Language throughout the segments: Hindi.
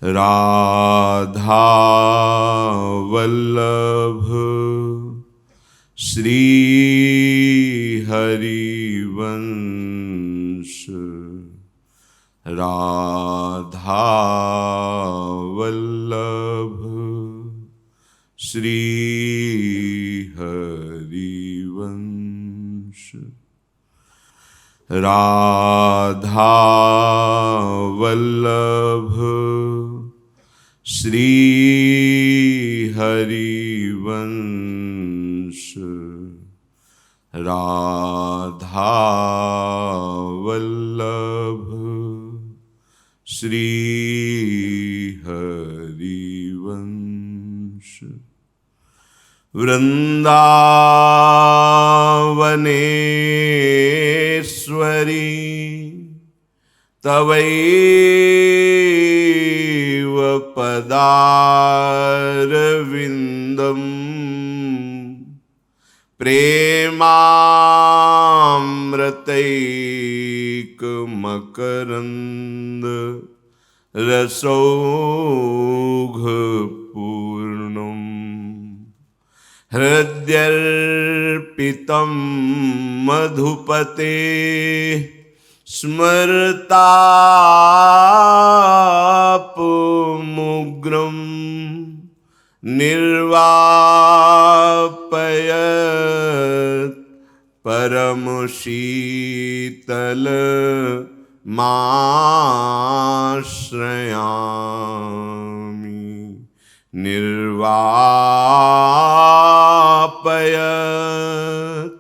राधा वल्लभ श्री हरिवंश। राधा वल्लभ श्री हरिवंश। राधा वल्लभ श्री हरिवंश। राधा वल्लभ श्री हरिवंश। वृंदावनेश्वरी तवैव पदारविन्दम् प्रेमामृतैकमकरन्द रसौघपूर्णम् हृद्यर्पितं मधुपते स्मरतापमुग्रं निर्वापयत् परमशीतलमाश्रयामि। निर्वापयत्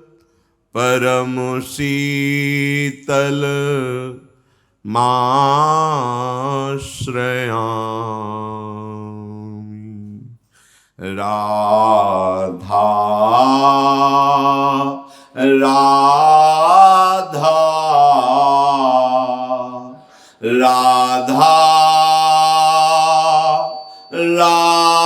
परमशीतलमाश्रयामि। राधा राधा राधा राधा।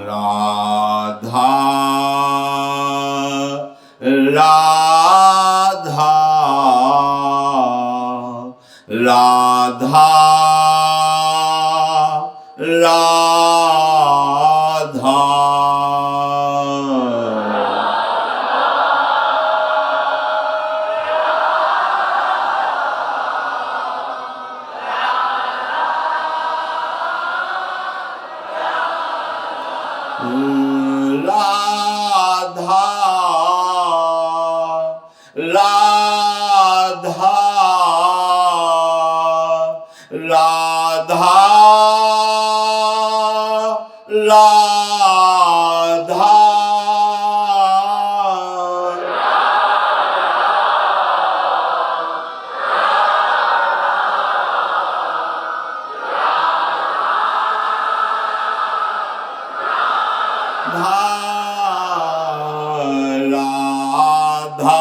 राधा राधा राधा राधा। राधा राधा राधा राधा। राधा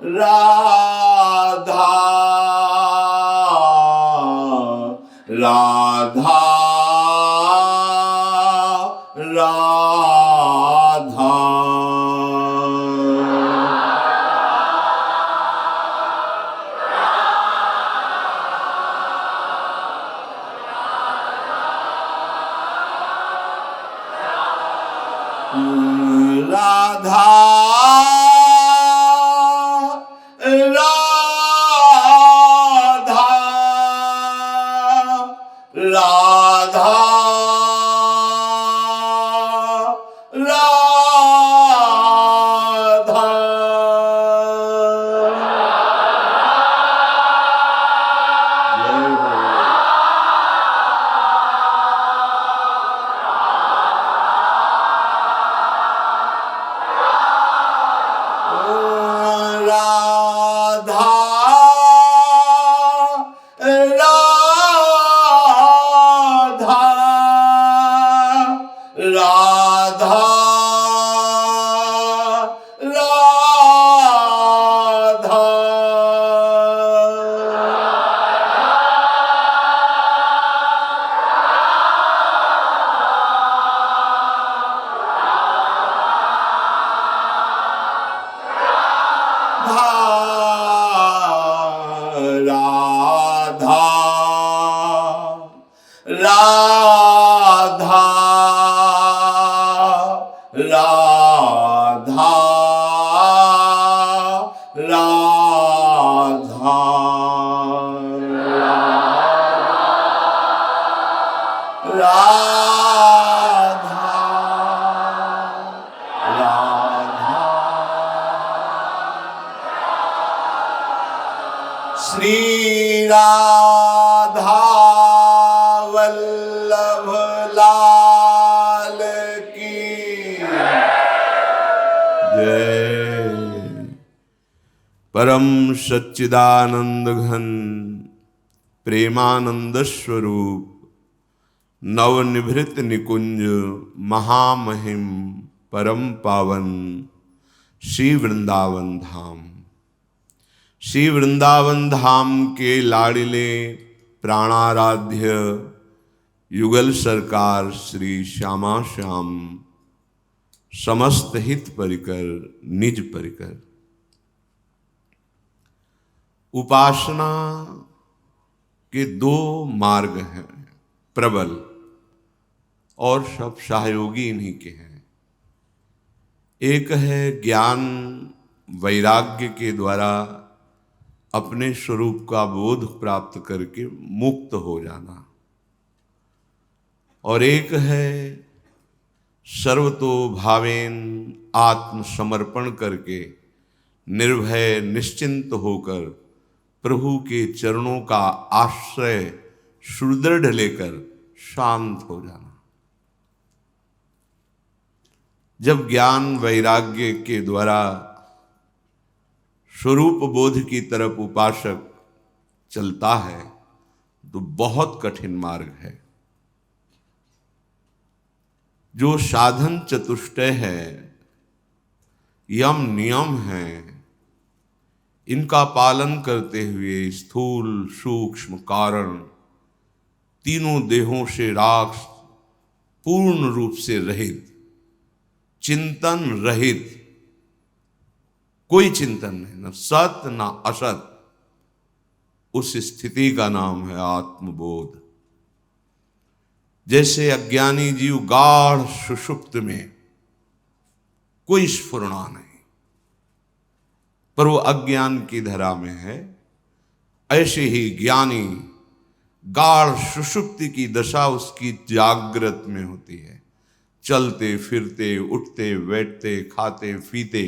राधा श्री राधा वल्लभ लाल की जय। परम सच्चिदानंद घन प्रेमानंद स्वरूप नवनिभृत निकुंज महामहिम परम पावन श्री वृंदावन धाम, श्री वृंदावन धाम के लाडिले प्राणाराध्य युगल सरकार श्री श्यामा श्याम समस्त हित परिकर निज परिकर। उपासना के दो मार्ग हैं प्रबल, और सब सहयोगी इन्हीं के हैं। एक है ज्ञान वैराग्य के द्वारा अपने स्वरूप का बोध प्राप्त करके मुक्त हो जाना, और एक है सर्वतो भावेन आत्मसमर्पण करके निर्भय निश्चिंत होकर प्रभु के चरणों का आश्रय सुदृढ़ लेकर शांत हो जाना। जब ज्ञान वैराग्य के द्वारा स्वरूप बोध की तरफ उपासक चलता है तो बहुत कठिन मार्ग है। जो साधन चतुष्टय है, यम नियम है, इनका पालन करते हुए स्थूल सूक्ष्म कारण तीनों देहों से राख पूर्ण रूप से रहित, चिंतन रहित, कोई चिंतन नहीं, न सत न असत, उस स्थिति का नाम है आत्मबोध। जैसे अज्ञानी जीव गाढ़ सुषुप्त में कोई स्फुरना नहीं, पर वो अज्ञान की धरा में है, ऐसे ही ज्ञानी गाढ़ सुषुप्ति की दशा उसकी जागृत में होती है। चलते फिरते उठते बैठते खाते पीते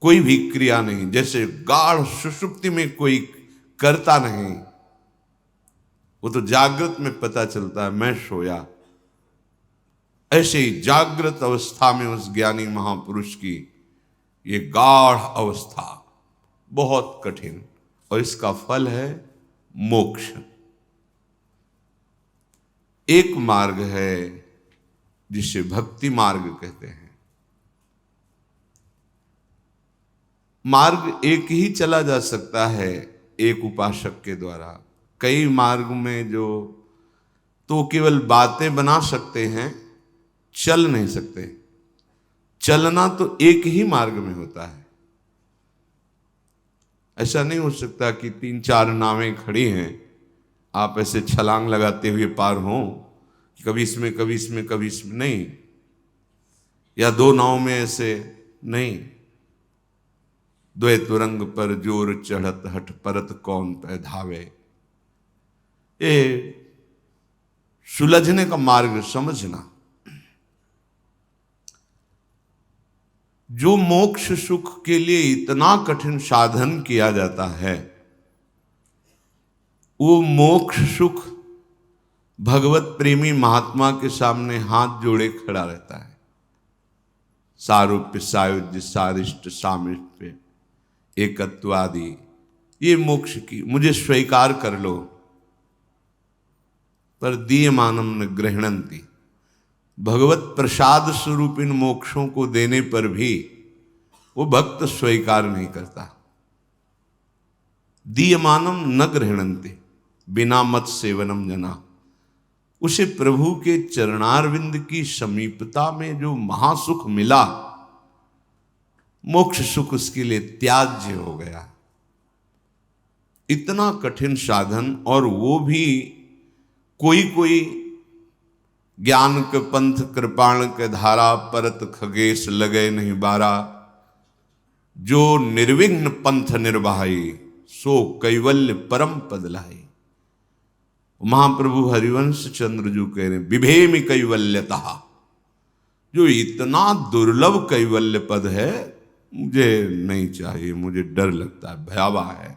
कोई भी क्रिया नहीं, जैसे गाढ़ सुषुप्ति में कोई करता नहीं, वो तो जागृत में पता चलता है मैं सोया। ऐसे ही जागृत अवस्था में उस ज्ञानी महापुरुष की ये गाढ़ अवस्था बहुत कठिन, और इसका फल है मोक्ष। एक मार्ग है जिसे भक्ति मार्ग कहते हैं। मार्ग एक ही चला जा सकता है एक उपासक के द्वारा। कई मार्ग में जो तो केवल बातें बना सकते हैं, चल नहीं सकते। चलना तो एक ही मार्ग में होता है। ऐसा नहीं हो सकता कि 3-4 नावें खड़ी हैं, आप ऐसे छलांग लगाते हुए पार हों, कभी इसमें कभी इसमें कभी इसमें, नहीं। या 2 नाव में ऐसे नहीं। द्वैत रंग पर जोर चढ़त हठ परत कौन पैधावे, ये सुलझने का मार्ग समझना। जो मोक्ष सुख के लिए इतना कठिन साधन किया जाता है, वो मोक्ष सुख भगवत प्रेमी महात्मा के सामने हाथ जोड़े खड़ा रहता है। सारूप्य सायुज्य सारिष्ट सामिष्ट एकत्वादि, ये मोक्ष की मुझे स्वीकार कर लो, पर दीयमानम न गृह्णन्ति, भगवत प्रसाद स्वरूप इन मोक्षों को देने पर भी वो भक्त स्वीकार नहीं करता। दीयमानम न गृह्णन्ति, बिना मत सेवनम जना। उसे प्रभु के चरणारविंद की समीपता में जो महासुख मिला, मोक्ष सुख उसके लिए त्याज्य हो गया। इतना कठिन साधन, और वो भी कोई कोई ज्ञान के पंथ कृपाण के धारा परत खगेश लगे नहीं बारा, जो निर्विघ्न पंथ निर्वाही सो कैवल्य परम पद लाई। महाप्रभु हरिवंश चंद्र जो कह रहे हैं विभेमि कैवल्यता, जो इतना दुर्लभ कैवल्य पद है, मुझे नहीं चाहिए, मुझे डर लगता है, भयावह है।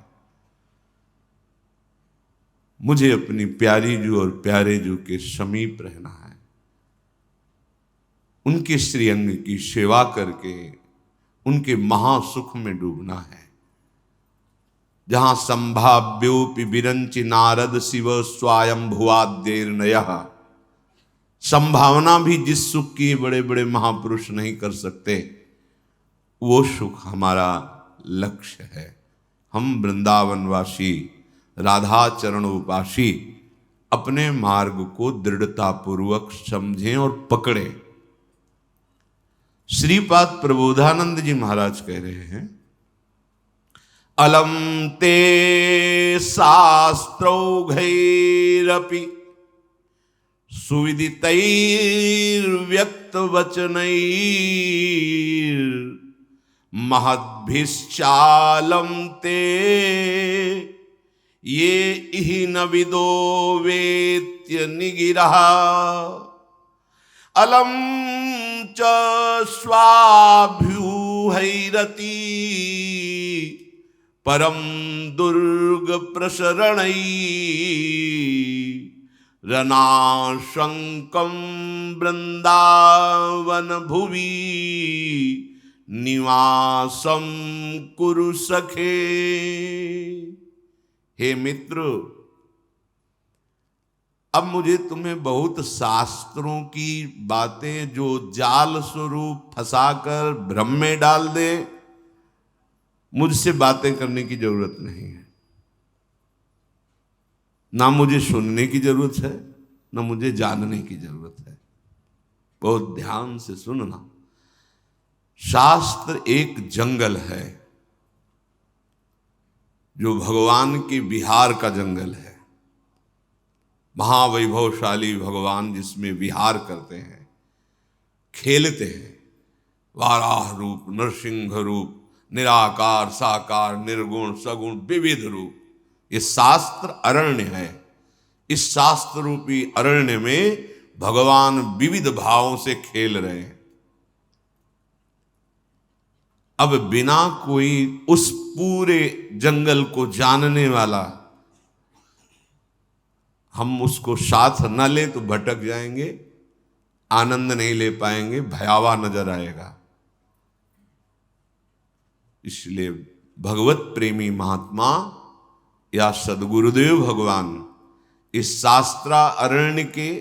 मुझे अपनी प्यारी जू और प्यारे जू के समीप रहना है, उनके श्रीअंग की सेवा करके उनके महासुख में डूबना है। जहां संभाव्योपि विरंचि नारद शिव स्वयं भुवाद्यर्नयः, संभावना भी जिस सुख की बड़े बड़े महापुरुष नहीं कर सकते, वो सुख हमारा लक्ष्य है। हम वृंदावनवासी राधा चरणोपासी अपने मार्ग को दृढ़ता पूर्वक समझें और पकड़ें। श्रीपाद प्रबोधानंद जी महाराज कह रहे हैं, अलम ते शास्त्रौघैरपि सुविदितैर्व्यक्तवचनैर् महद्भिश्चालं ते ये इहि न विदो वेत्य निगिरः अलम च स्वाभ्यूहैरति परम दुर्ग प्रसरणै रनाशंकं वृंदावन भुवि निवासम कुरु सखे। हे मित्र, अब मुझे तुम्हें बहुत शास्त्रों की बातें जो जाल स्वरूप फंसाकर भ्रम में डाल दे, मुझसे बातें करने की जरूरत नहीं है। ना मुझे सुनने की जरूरत है, ना मुझे जानने की जरूरत है। बहुत ध्यान से सुनना। शास्त्र एक जंगल है, जो भगवान के विहार का जंगल है। महावैभवशाली भगवान जिसमें विहार करते हैं, खेलते हैं। वाराह रूप, नरसिंह रूप, निराकार, साकार, निर्गुण, सगुण, विविध रूप। ये शास्त्र अरण्य है। इस शास्त्र रूपी अरण्य में भगवान विविध भावों से खेल रहे हैं। अब बिना कोई उस पूरे जंगल को जानने वाला हम उसको साथ न ले तो भटक जाएंगे, आनंद नहीं ले पाएंगे, भयावह नजर आएगा। इसलिए भगवत प्रेमी महात्मा या सदगुरुदेव भगवान इस शास्त्रा अरण्य के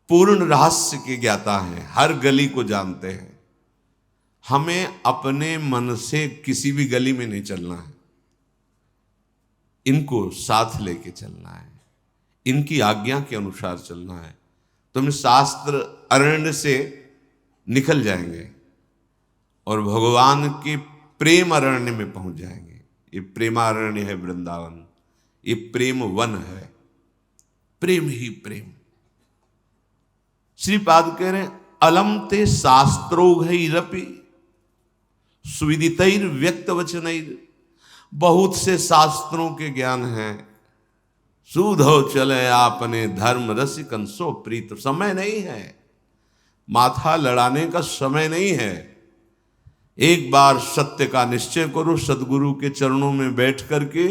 पूर्ण रहस्य के ज्ञाता हैं, हर गली को जानते हैं। हमें अपने मन से किसी भी गली में नहीं चलना है, इनको साथ लेके चलना है, इनकी आज्ञा के अनुसार चलना है। तो हम शास्त्र अरण्य से निकल जाएंगे और भगवान के प्रेम अरण्य में पहुंच जाएंगे। ये प्रेमारण्य है वृंदावन, ये प्रेम वन है, प्रेम ही प्रेम। श्रीपाद कह रहे हैं, अलम ते शास्त्रोघैरपि सुविदितैर व्यक्त वचनैर। बहुत से शास्त्रों के ज्ञान हैं, सूधो चले आपने धर्म रसिकन सो प्रीत। समय नहीं है, माथा लड़ाने का समय नहीं है। एक बार सत्य का निश्चय करो सदगुरु के चरणों में बैठ करके,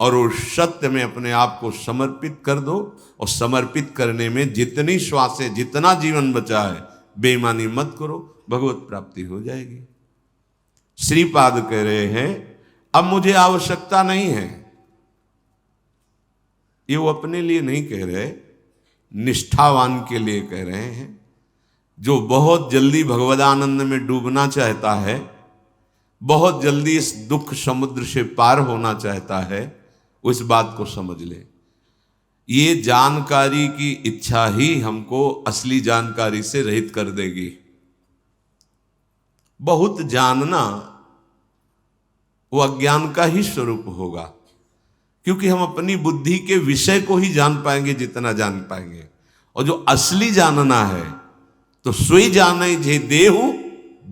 और उस सत्य में अपने आप को समर्पित कर दो। और समर्पित करने में जितनी श्वासें, जितना जीवन बचा है, बेईमानी मत करो, भगवत प्राप्ति हो जाएगी। श्रीपाद कह रहे हैं, अब मुझे आवश्यकता नहीं है। ये वो अपने लिए नहीं कह रहे, निष्ठावान के लिए कह रहे हैं। जो बहुत जल्दी भगवदानंद में डूबना चाहता है, बहुत जल्दी इस दुख समुद्र से पार होना चाहता है, वो इस बात को समझ ले। ये जानकारी की इच्छा ही हमको असली जानकारी से रहित कर देगी। बहुत जानना वो अज्ञान का ही स्वरूप होगा, क्योंकि हम अपनी बुद्धि के विषय को ही जान पाएंगे जितना जान पाएंगे। और जो असली जानना है, तो सोई जाने जे देहु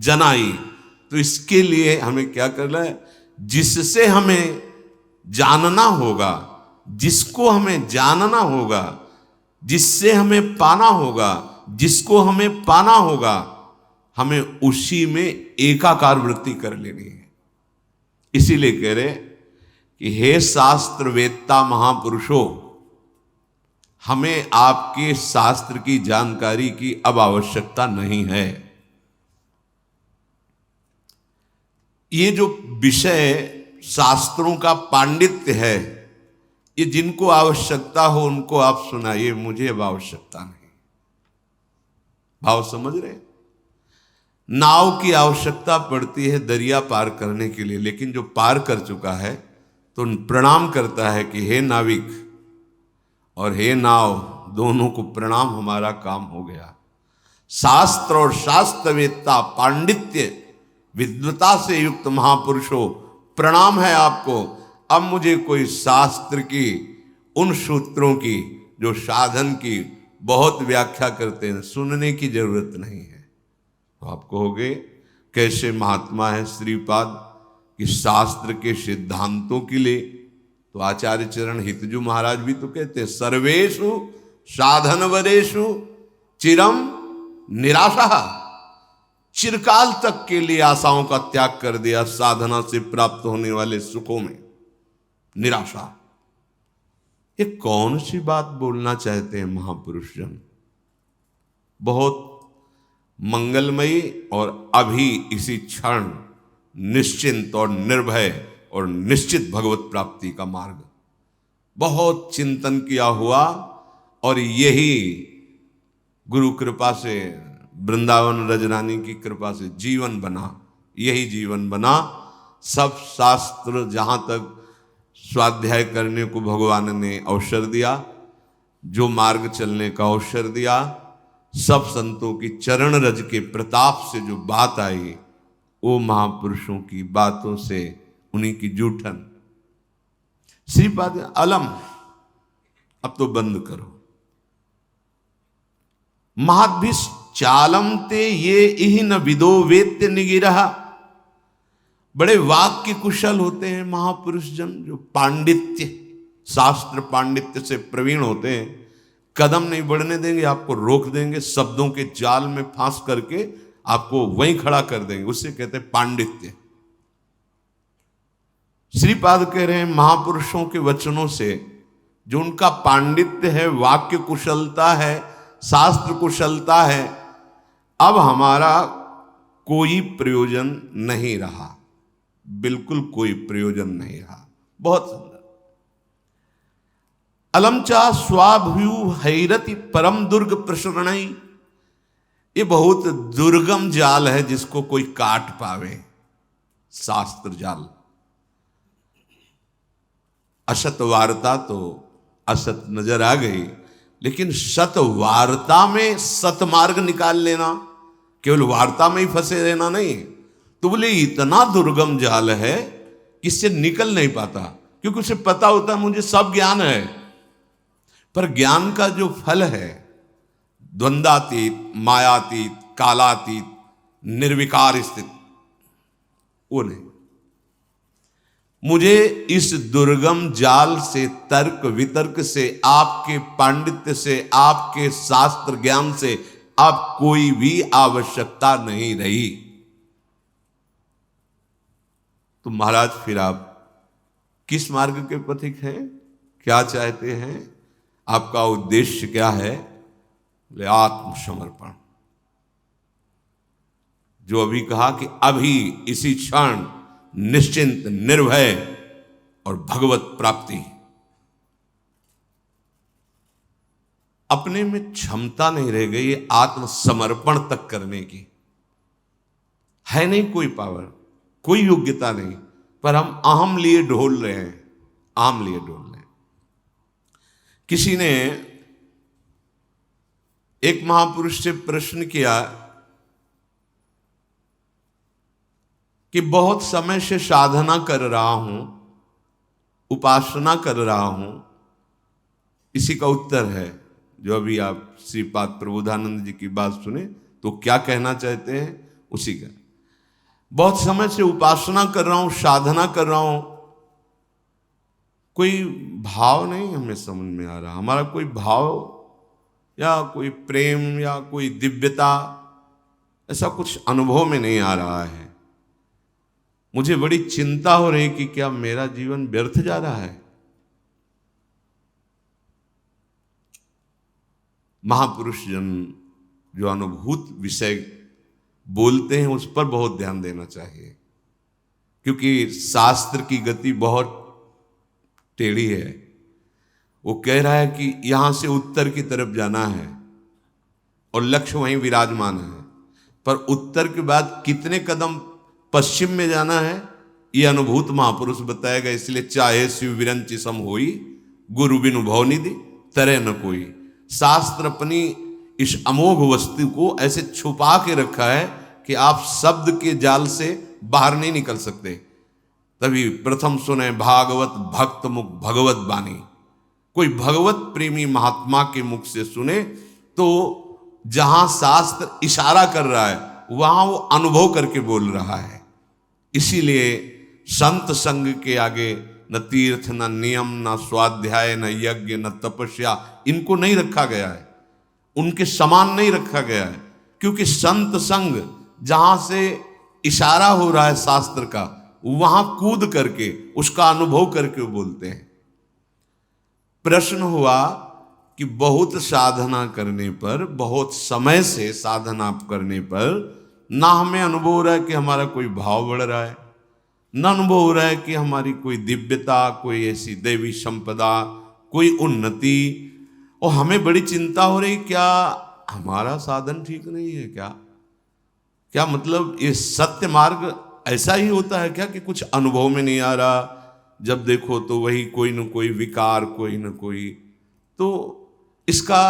जनाई। तो इसके लिए हमें क्या करना है, जिससे हमें जानना होगा, जिसको हमें जानना होगा, जिससे हमें पाना होगा, जिसको हमें पाना होगा, हमें उसी में एकाकार वृत्ति कर लेनी है। इसीलिए कह रहे कि हे शास्त्र वेत्ता महापुरुषों, हमें आपके शास्त्र की जानकारी की अब आवश्यकता नहीं है। ये जो विषय शास्त्रों का पांडित्य है, ये जिनको आवश्यकता हो उनको आप सुनाइए, मुझे अब आवश्यकता नहीं। भाव समझ रहे? नाव की आवश्यकता पड़ती है दरिया पार करने के लिए, लेकिन जो पार कर चुका है तो प्रणाम करता है कि हे नाविक और हे नाव, दोनों को प्रणाम, हमारा काम हो गया। शास्त्र और शास्त्रवेत्ता, पांडित्य विद्वता से युक्त महापुरुषों, प्रणाम है आपको। अब मुझे कोई शास्त्र की उन सूत्रों की जो साधन की बहुत व्याख्या करते हैं सुनने की जरूरत नहीं है। तो आप कहोगे कैसे महात्मा है श्रीपाद कि शास्त्र के सिद्धांतों के लिए? तो आचार्य चरण हितजू महाराज भी तो कहते हैं, सर्वेषु साधन वरेषु चिरम निराशा। चिरकाल तक के लिए आशाओं का त्याग कर दिया, साधना से प्राप्त होने वाले सुखों में निराशा। ये कौन सी बात बोलना चाहते हैं महापुरुष जन? बहुत मंगलमयी और अभी इसी क्षण निश्चिंत और निर्भय और निश्चित भगवत प्राप्ति का मार्ग बहुत चिंतन किया हुआ, और यही गुरु कृपा से, वृंदावन रजरानी की कृपा से जीवन बना, यही जीवन बना। सब शास्त्र जहाँ तक स्वाध्याय करने को भगवान ने अवसर दिया, जो मार्ग चलने का अवसर दिया, सब संतों की चरण रज के प्रताप से जो बात आई, वो महापुरुषों की बातों से, उन्हीं की जूठन। श्रीपाद अलम अब तो बंद करो। महद्भिस चालम ते ये इहि न विदो वेत्य निगिरहा। बड़े वाक्य कुशल होते हैं महापुरुष जन, जो पांडित्य, शास्त्र पांडित्य से प्रवीण होते हैं। कदम नहीं बढ़ने देंगे, आपको रोक देंगे, शब्दों के जाल में फांस करके आपको वहीं खड़ा कर देंगे। उससे कहते हैं पांडित्य। श्रीपाद कह रहे हैं महापुरुषों के वचनों से जो उनका पांडित्य है, वाक्य कुशलता है, शास्त्र कुशलता है, अब हमारा कोई प्रयोजन नहीं रहा, बिल्कुल कोई प्रयोजन नहीं रहा। बहुत सुंदर। अलमचा स्वाभ्यू हैरति परम दुर्ग प्रसरणई। ये बहुत दुर्गम जाल है जिसको कोई काट पावे, शास्त्र जाल। असत वार्ता तो असत नजर आ गई, लेकिन सत वार्ता में सतमार्ग निकाल लेना, केवल वार्ता में ही फंसे रहना नहीं। तो बोले इतना दुर्गम जाल है कि इससे निकल नहीं पाता, क्योंकि उसे पता होता मुझे सब ज्ञान है, पर ज्ञान का जो फल है द्वंद्वातीत, मायातीत, कालातीत, निर्विकार स्थित, वो नहीं। मुझे इस दुर्गम जाल से, तर्क वितर्क से, आपके पांडित्य से, आपके शास्त्र ज्ञान से अब कोई भी आवश्यकता नहीं रही। तो महाराज फिर आप किस मार्ग के पथिक हैं? क्या चाहते हैं? आपका उद्देश्य क्या है? बोले आत्मसमर्पण। जो अभी कहा कि अभी इसी क्षण निश्चिंत, निर्भय और भगवत प्राप्ति। अपने में क्षमता नहीं रह गई ये आत्मसमर्पण तक करने की। है नहीं कोई पावर, कोई योग्यता नहीं, पर हम अहम लिए ढोल रहे हैं, अहम लिए ढोल रहे हैं। किसी ने एक महापुरुष से प्रश्न किया कि बहुत समय से साधना कर रहा हूं, उपासना कर रहा हूं। इसी का उत्तर है जो अभी आप श्रीपाद प्रबोधानंद जी की बात सुने तो क्या कहना चाहते हैं, उसी का। बहुत समय से उपासना कर रहा हूं, साधना कर रहा हूं, कोई भाव नहीं हमें समझ में आ रहा। हमारा कोई भाव या कोई प्रेम या कोई दिव्यता, ऐसा कुछ अनुभव में नहीं आ रहा है। मुझे बड़ी चिंता हो रही कि क्या मेरा जीवन व्यर्थ जा रहा है। महापुरुष जन जो अनुभूत विषय बोलते हैं उस पर बहुत ध्यान देना चाहिए, क्योंकि शास्त्र की गति बहुत टेढ़ी है। वो कह रहा है कि यहां से उत्तर की तरफ जाना है और लक्ष्य वहीं विराजमान है, पर उत्तर के बाद कितने कदम पश्चिम में जाना है ये अनुभूत महापुरुष बताएगा। इसलिए चाहे शिव विरंचि सम होई, गुरु बिनु भव निधि तरह न कोई। शास्त्र अपनी इस अमोघ वस्तु को ऐसे छुपा के रखा है कि आप शब्द के जाल से बाहर नहीं निकल सकते। तभी प्रथम सुने भागवत भक्त मुख भगवत बानी। कोई भगवत प्रेमी महात्मा के मुख से सुने तो जहां शास्त्र इशारा कर रहा है वहां वो अनुभव करके बोल रहा है। इसीलिए संत संग के आगे न तीर्थ, न नियम, न स्वाध्याय, न यज्ञ, न तपस्या, इनको नहीं रखा गया है, उनके समान नहीं रखा गया है। क्योंकि संत संग जहां से इशारा हो रहा है शास्त्र का, वहां कूद करके उसका अनुभव करके वो बोलते हैं। प्रश्न हुआ कि बहुत साधना करने पर, बहुत समय से साधना करने पर ना हमें अनुभव हो रहा है कि हमारा कोई भाव बढ़ रहा है, न अनुभव हो रहा है कि हमारी कोई दिव्यता, कोई ऐसी देवी संपदा, कोई उन्नति, और हमें बड़ी चिंता हो रही क्या हमारा साधन ठीक नहीं है क्या मतलब ये सत्य मार्ग ऐसा ही होता है क्या कि कुछ अनुभव में नहीं आ रहा, जब देखो तो वही कोई न कोई विकार, कोई न कोई। तो इसका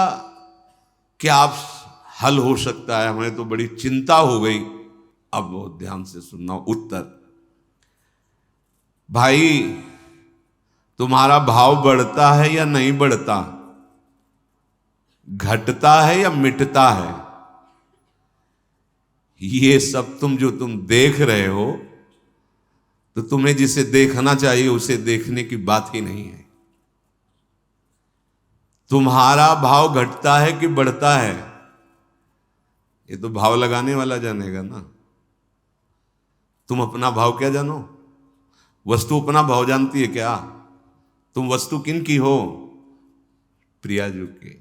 क्या हल हो सकता है? हमें तो बड़ी चिंता हो गई। अब बहुत ध्यान से सुनना उत्तर। भाई, तुम्हारा भाव बढ़ता है या नहीं बढ़ता, घटता है या मिटता है, ये सब तुम देख रहे हो तो तुम्हें जिसे देखना चाहिए उसे देखने की बात ही नहीं है। तुम्हारा भाव घटता है कि बढ़ता है, ये तो भाव लगाने वाला जानेगा ना। तुम अपना भाव क्या जानो? वस्तु अपना भाव जानती है क्या? तुम वस्तु किन की हो? प्रियाजू की।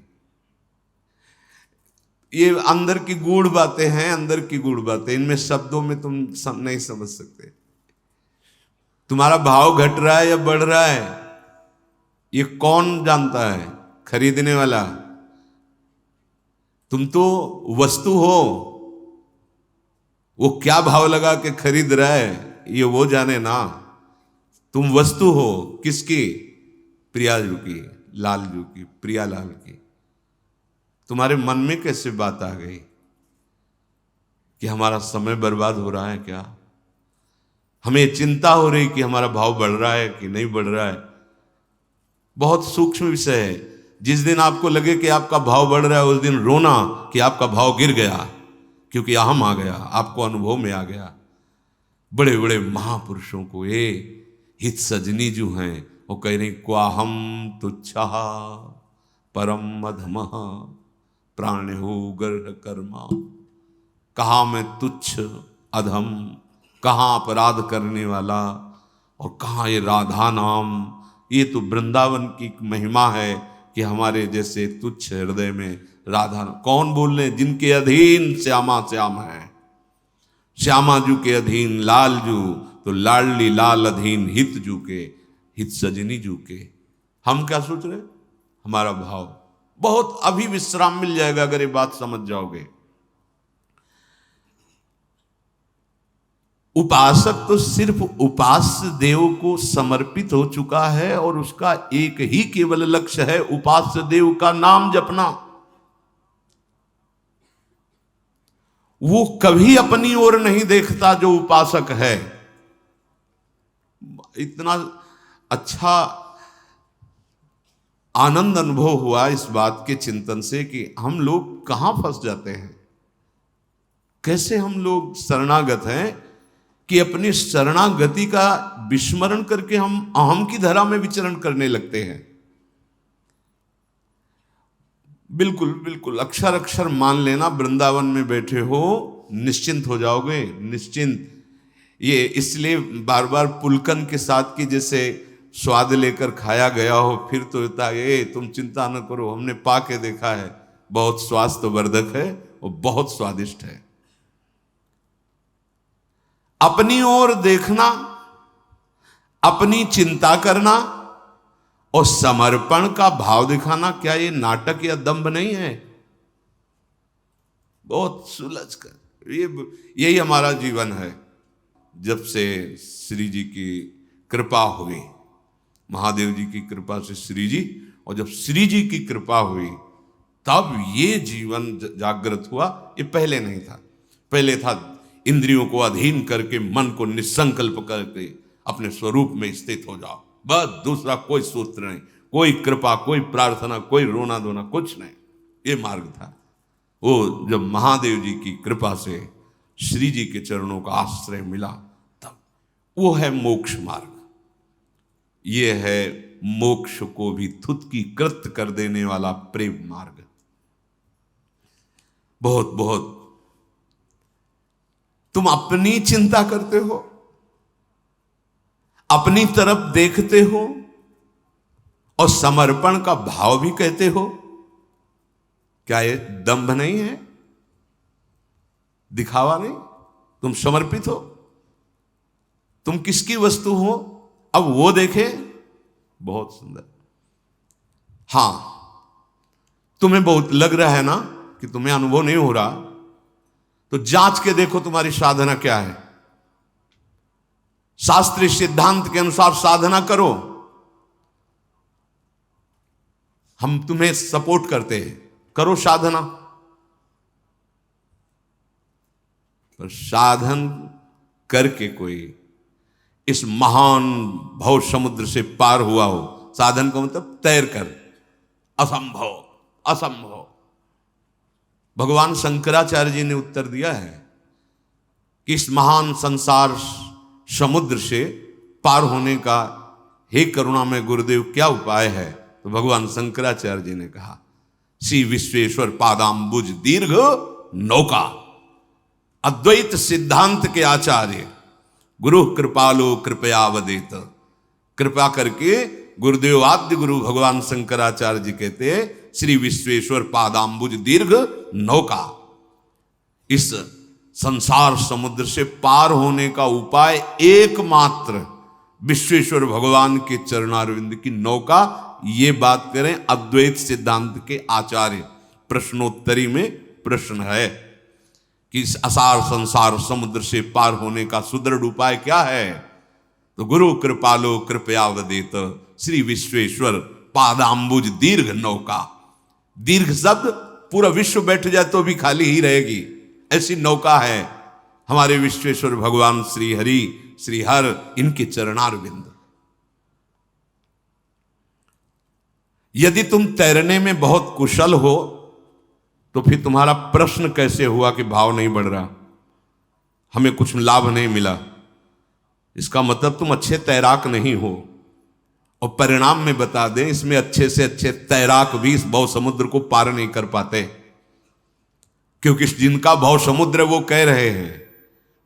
ये अंदर की गूढ़ बातें हैं, अंदर की गूढ़ बातें, इनमें शब्दों में तुम नहीं समझ सकते। तुम्हारा भाव घट रहा है या बढ़ रहा है, ये कौन जानता है? खरीदने वाला। तुम तो वस्तु हो, वो क्या भाव लगा के खरीद रहा है ये वो जाने ना। तुम वस्तु हो किसकी? प्रियाजू की, लालजू की, प्रियालाल की। तुम्हारे मन में कैसे बात आ गई कि हमारा समय बर्बाद हो रहा है क्या? हमें चिंता हो रही कि हमारा भाव बढ़ रहा है कि नहीं बढ़ रहा है। बहुत सूक्ष्म विषय है। जिस दिन आपको लगे कि आपका भाव बढ़ रहा है उस दिन रोना कि आपका भाव गिर गया, क्योंकि अहम आ गया, आपको अनुभव में आ गया। बड़े बड़े महापुरुषों को ये हित सजनी जो हैं वो कह रही क्वाहम तुच्छा परम अधमः प्राणिहो गर्ह कर्मा। कहाँ मैं तुच्छ अधम, कहाँ अपराध करने वाला, और कहाँ ये राधा नाम। ये तो वृंदावन की महिमा है कि हमारे जैसे तुच्छ हृदय में राधा। कौन बोल रहे? जिनके अधीन श्यामा श्याम है, श्यामा जू के अधीन लाल जू, तो लाडली लाल अधीन हित जू के, हित सजनी जू के। हम क्या सोच रहे? हमारा भाव बहुत अभी विश्राम मिल जाएगा अगर ये बात समझ जाओगे। उपासक तो सिर्फ उपास्य देव को समर्पित हो चुका है और उसका एक ही केवल लक्ष्य है उपास्य देव का नाम जपना। वो कभी अपनी ओर नहीं देखता जो उपासक है। इतना अच्छा आनंद अनुभव हुआ इस बात के चिंतन से कि हम लोग कहां फंस जाते हैं, कैसे हम लोग शरणागत हैं कि अपनी शरणागति का विस्मरण करके हम अहम की धरा में विचरण करने लगते हैं। बिल्कुल बिल्कुल अक्षर अक्षर मान लेना, वृंदावन में बैठे हो निश्चिंत हो जाओगे, निश्चिंत। ये इसलिए बार बार पुलकन के साथ की जैसे स्वाद लेकर खाया गया हो, फिर तो होता है ए तुम चिंता न करो, हमने पा के देखा है, बहुत स्वास्थ्यवर्धक है और बहुत स्वादिष्ट है। अपनी ओर देखना, अपनी चिंता करना और समर्पण का भाव दिखाना, क्या ये नाटक या दंभ नहीं है? बहुत सुलझ कर यही हमारा जीवन है। जब से श्री जी की कृपा हुई, महादेव जी की कृपा से श्री जी, और जब श्री जी की कृपा हुई तब ये जीवन जागृत हुआ। ये पहले नहीं था। पहले था इंद्रियों को अधीन करके मन को निसंकल्प करके अपने स्वरूप में स्थित हो जाओ, बस दूसरा कोई सूत्र नहीं, कोई कृपा, कोई प्रार्थना, कोई रोना धोना, कुछ नहीं। ये मार्ग था। वो जब महादेव जी की कृपा से श्री जी के चरणों का आश्रय मिला, तब वो है मोक्ष मार्ग। ये है मोक्ष को भी थुतकी कृत कर देने वाला प्रेम मार्ग। बहुत बहुत तुम अपनी चिंता करते हो, अपनी तरफ देखते हो और समर्पण का भाव भी कहते हो। क्या ये दंभ नहीं है? दिखावा नहीं? तुम समर्पित हो, तुम किसकी वस्तु हो, अब वो देखे। बहुत सुंदर। हां, तुम्हें बहुत लग रहा है ना कि तुम्हें अनुभव नहीं हो रहा, तो जांच के देखो तुम्हारी साधना क्या है। शास्त्रीय सिद्धांत के अनुसार साधना करो, हम तुम्हें सपोर्ट करते हैं, करो साधना। पर साधन करके कोई इस महान भव समुद्र से पार हुआ हो, साधन का मतलब तैर कर, असंभव असंभव। भगवान शंकराचार्य जी ने उत्तर दिया है कि इस महान संसार समुद्र से पार होने का हे करुणामय गुरुदेव क्या उपाय है? तो भगवान शंकराचार्य जी ने कहा, श्री विश्वेश्वर पादाम्बुज दीर्घ नौका। अद्वैत सिद्धांत के आचार्य गुरु कृपालो कृपया वदेत। कृपा करके गुरुदेव आद्य गुरु भगवान शंकराचार्य जी कहते हैं, श्री विश्वेश्वर पादाम्बुज दीर्घ नौका। इस संसार समुद्र से पार होने का उपाय एकमात्र विश्वेश्वर भगवान के चरणारविंद की नौका। ये बात करें अद्वैत सिद्धांत के आचार्य। प्रश्नोत्तरी में प्रश्न है कि इस असार संसार समुद्र से पार होने का सुदृढ़ उपाय क्या है? तो गुरु कृपालो कृपया वदेत, श्री विश्वेश्वर पादाम्बुज दीर्घ नौका। दीर्घ शब्द पूरा विश्व बैठ जाए तो भी खाली ही रहेगी, ऐसी नौका है हमारे विश्वेश्वर भगवान श्री हरि श्री हर, इनके चरणारविंद। यदि तुम तैरने में बहुत कुशल हो तो फिर तुम्हारा प्रश्न कैसे हुआ कि भाव नहीं बढ़ रहा, हमें कुछ लाभ नहीं मिला? इसका मतलब तुम अच्छे तैराक नहीं हो। और परिणाम में बता दें, इसमें अच्छे से अच्छे तैराक भी इस भव समुद्र को पार नहीं कर पाते, क्योंकि जिनका भव समुद्र वो कह रहे हैं,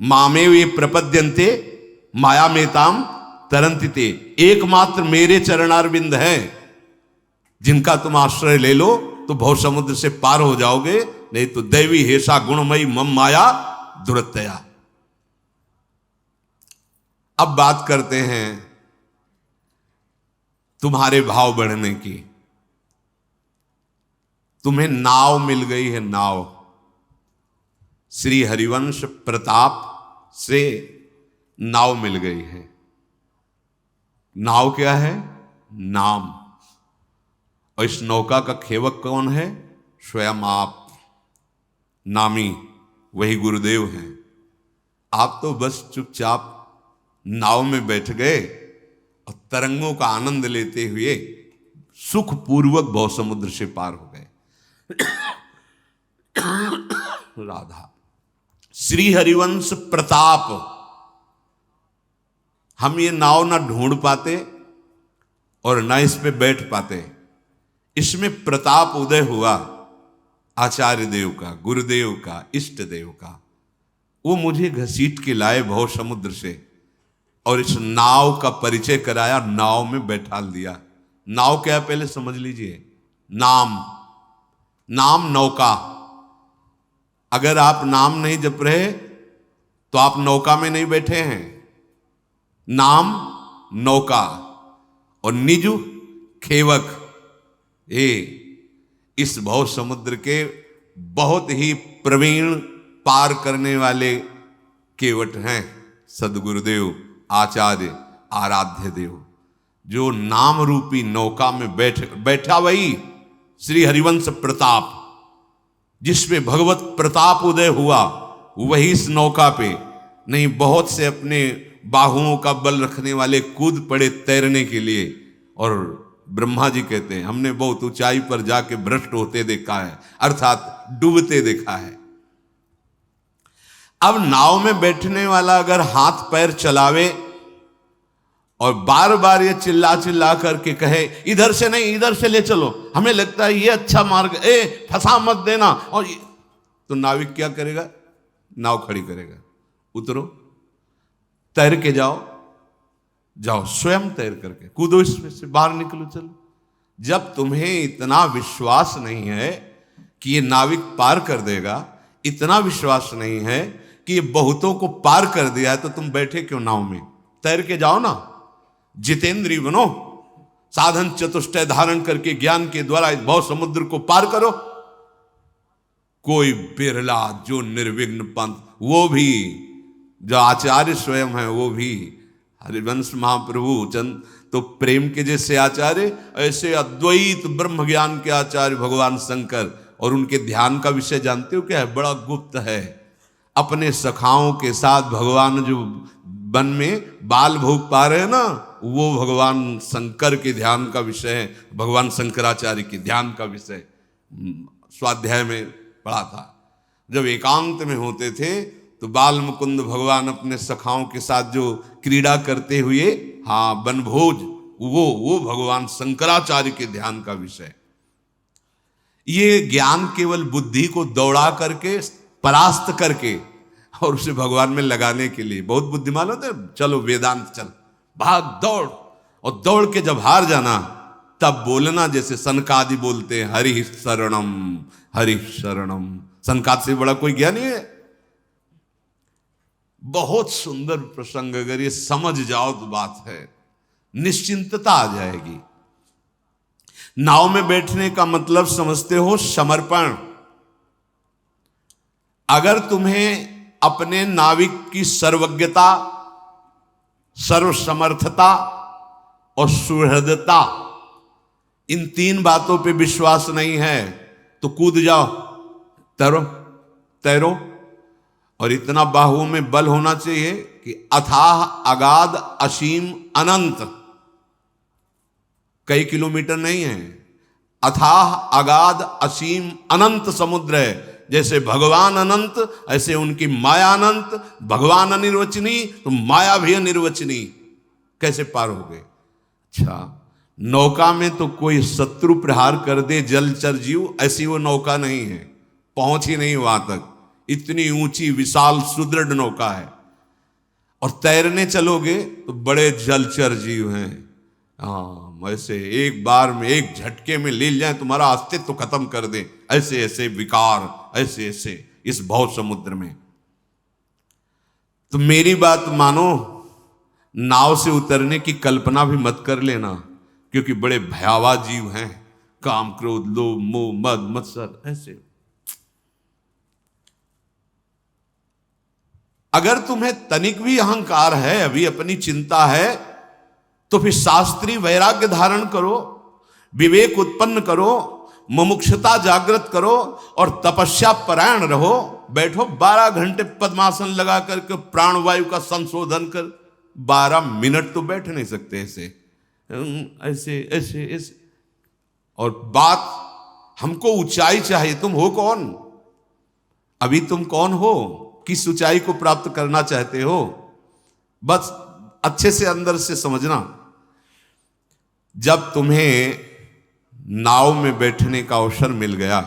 मामे वे प्रपद्यन्ते माया में ताम तरंतिते। एकमात्र मेरे चरणारविंद हैं, जिनका तुम आश्रय ले लो तो भव समुद्र से पार हो जाओगे, नहीं तो दैवी हेषा गुणमयी मम माया दुरत्तया। अब बात करते हैं तुम्हारे भाव बढ़ने की। तुम्हें नाव मिल गई है, नाव। श्री हरिवंश प्रताप से नाव मिल गई है। नाव क्या है? नाम। और इस नौका का खेवक कौन है? स्वयं आप, नामी वही गुरुदेव हैं। आप तो बस चुपचाप नाव में बैठ गए और तरंगों का आनंद लेते हुए सुखपूर्वक भव समुद्र से पार हो गए। राधा। श्री हरिवंश प्रताप। हम ये नाव ना ढूंढ पाते और ना इस पे बैठ पाते। इसमें प्रताप उदय हुआ आचार्य देव का, गुरुदेव का, इष्ट देव का। वो मुझे घसीट के लाए भव समुद्र से और इस नाव का परिचय कराया, नाव में बैठा दिया। नाव क्या है पहले समझ लीजिए। नाम, नाम नौका। अगर आप नाम नहीं जप रहे तो आप नौका में नहीं बैठे हैं। नाम नौका और निजु खेवक, ये इस भव समुद्र के बहुत ही प्रवीण पार करने वाले केवट हैं सदगुरुदेव, आचार्य, आराध्य देव। जो नाम रूपी नौका में बैठा वही श्री हरिवंश प्रताप, जिसमें भगवत प्रताप उदय हुआ, वही इस नौका पे। नहीं, बहुत से अपने बाहुओं का बल रखने वाले कूद पड़े तैरने के लिए, और ब्रह्मा जी कहते हैं हमने बहुत ऊंचाई पर जाके भ्रष्ट होते देखा है, अर्थात डूबते देखा है। अब नाव में बैठने वाला अगर हाथ पैर चलावे और बार बार ये चिल्ला चिल्ला करके कहे इधर से नहीं इधर से ले चलो, हमें लगता है ये अच्छा मार्ग, फंसा मत देना, और तो नाविक क्या करेगा? नाव खड़ी करेगा, उतरो, तैर के जाओ, जाओ स्वयं तैर करके कूदो इसमें से, बाहर निकलो, चलो। जब तुम्हें इतना विश्वास नहीं है कि ये नाविक पार कर देगा, इतना विश्वास नहीं है कि ये बहुतों को पार कर दिया है, तो तुम बैठे क्यों नाव में? तैर के जाओ ना, जितेंद्रीय बनो, साधन चतुष्टय धारण करके ज्ञान के द्वारा इस भव समुद्र को पार करो। कोई बिरला जो निर्विघ्न पंथ, वो भी जो आचार्य स्वयं है, वो भी हरिवंश महाप्रभु चंद तो प्रेम के जैसे आचार्य, ऐसे अद्वैत ब्रह्म ज्ञान के आचार्य भगवान शंकर। और उनके ध्यान का विषय जानते हो क्या है? बड़ा गुप्त है। अपने सखाओं के साथ भगवान जो वन में बाल भोग पा रहे हैं ना, वो भगवान शंकर के ध्यान का विषय है, भगवान शंकराचार्य के ध्यान का विषय। स्वाध्याय में पढ़ा था, जब एकांत में होते थे तो बाल मुकुंद भगवान अपने सखाओं के साथ जो क्रीड़ा करते हुए, हाँ, वनभोज, वो भगवान शंकराचार्य के ध्यान का विषय। ये ज्ञान केवल बुद्धि को दौड़ा करके, परास्त करके और उसे भगवान में लगाने के लिए बहुत बुद्धिमान होते हैं। चलो वेदांत चल, भाग दौड़, और दौड़ के जब हार जाना तब बोलना जैसे सनकादि बोलते हैं, हरि शरणम हरि शरणम। सनकाद से बड़ा कोई ज्ञानी है? बहुत सुंदर प्रसंग, अगर ये समझ जाओ तो बात है, निश्चिंतता आ जाएगी। नाव में बैठने का मतलब समझते हो? समर्पण। अगर तुम्हें अपने नाविक की सर्वज्ञता, सर्वसमर्थता और सुहृदता, इन तीन बातों पे विश्वास नहीं है तो कूद जाओ, तैरो तैरो। और इतना बाहुओं में बल होना चाहिए कि अथाह अगाध असीम अनंत, कई किलोमीटर नहीं है, अथाह अगाध असीम अनंत समुद्र है। जैसे भगवान अनंत, ऐसे उनकी माया अनंत। भगवान अनिर्वचनीय तो माया भी अनिर्वचनीय, कैसे पार हो गए? अच्छा, नौका में तो कोई शत्रु प्रहार कर दे जलचर जीव, ऐसी वो नौका नहीं है, पहुंच ही नहीं वहां तक। इतनी ऊंची विशाल सुदृढ़ नौका है। और तैरने चलोगे तो बड़े जलचर जीव हैं, हाँ, ऐसे एक बार में एक झटके में ले जाए, तुम्हारा अस्तित्व खत्म कर दे, ऐसे ऐसे विकार, ऐसे ऐसे इस भव समुद्र में। तो मेरी बात मानो, नाव से उतरने की कल्पना भी मत कर लेना, क्योंकि बड़े भयावह जीव हैं, काम क्रोध लोभ मोह मद मत्सर ऐसे। अगर तुम्हें तनिक भी अहंकार है, अभी अपनी चिंता है, तो फिर शास्त्रीय वैराग्य धारण करो, विवेक उत्पन्न करो, मुमुक्षुता जागृत करो और तपस्या परायण रहो। बैठो 12 घंटे पद्मासन लगा करके प्राणवायु का संशोधन कर। 12 मिनट तो बैठ नहीं सकते ऐसे ऐसे ऐसे ऐसे। और बात हमको ऊंचाई चाहिए। तुम हो कौन? अभी तुम कौन हो? किस ऊंचाई को प्राप्त करना चाहते हो? बस अच्छे से अंदर से समझना। जब तुम्हें नाव में बैठने का अवसर मिल गया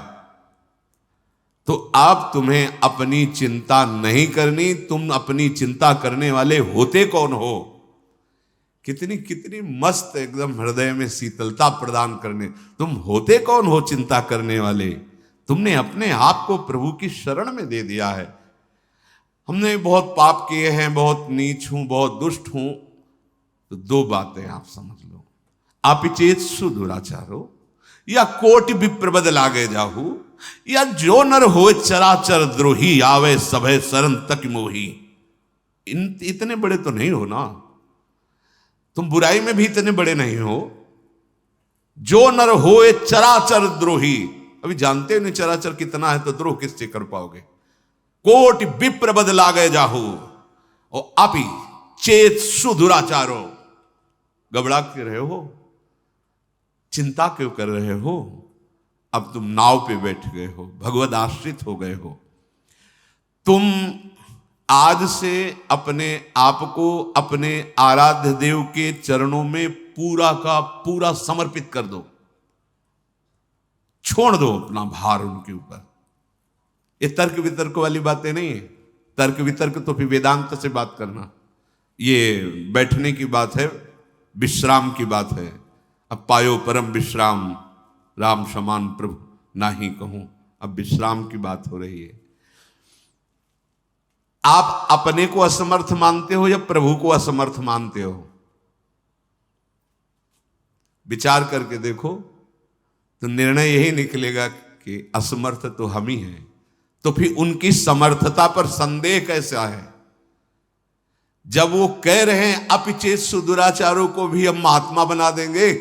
तो अब तुम्हें अपनी चिंता नहीं करनी। तुम अपनी चिंता करने वाले होते कौन हो? कितनी कितनी मस्त एकदम हृदय में शीतलता प्रदान करने। तुम होते कौन हो चिंता करने वाले? तुमने अपने आप को प्रभु की शरण में दे दिया है। हमने बहुत पाप किए हैं, बहुत नीच हूं, बहुत दुष्ट हूं। तो दो बातें आप समझ लो, आपिचेत सुदुराचारो या कोटि विप्रबद लागे जाहू, या जो नर होए चराचर द्रोही, आवे सभे शरण तक मोही। इतने बड़े तो नहीं हो ना, तुम बुराई में भी इतने बड़े नहीं हो। जो नर होए चराचर द्रोही, अभी जानते नहीं चराचर कितना है, तो द्रोह किससे कर पाओगे। कोटि विप्रबद लागे जाहू, और आपी चेत सुदुराचारो। घबरा क्यों रहे हो? चिंता क्यों कर रहे हो? अब तुम नाव पे बैठ गए हो, भगवद आश्रित हो गए हो। तुम आज से अपने आप को अपने आराध्य देव के चरणों में पूरा का पूरा समर्पित कर दो। छोड़ दो अपना भार उनके ऊपर। ये तर्क वितर्क वाली बातें नहीं है। तर्क वितर्क तो फिर वेदांत से बात करना, ये बैठने की बात है, विश्राम की बात है। अब पायो परम विश्राम, राम समान प्रभु नाही कहूं। अब विश्राम की बात हो रही है। आप अपने को असमर्थ मानते हो या प्रभु को असमर्थ मानते हो? विचार करके देखो, तो निर्णय यही निकलेगा कि असमर्थ तो हम ही हैं। तो फिर उनकी समर्थता पर संदेह कैसा है? जब वो कह रहे हैं अपिचेत सुदुराचारों को भी हम महात्मा बना देंगे,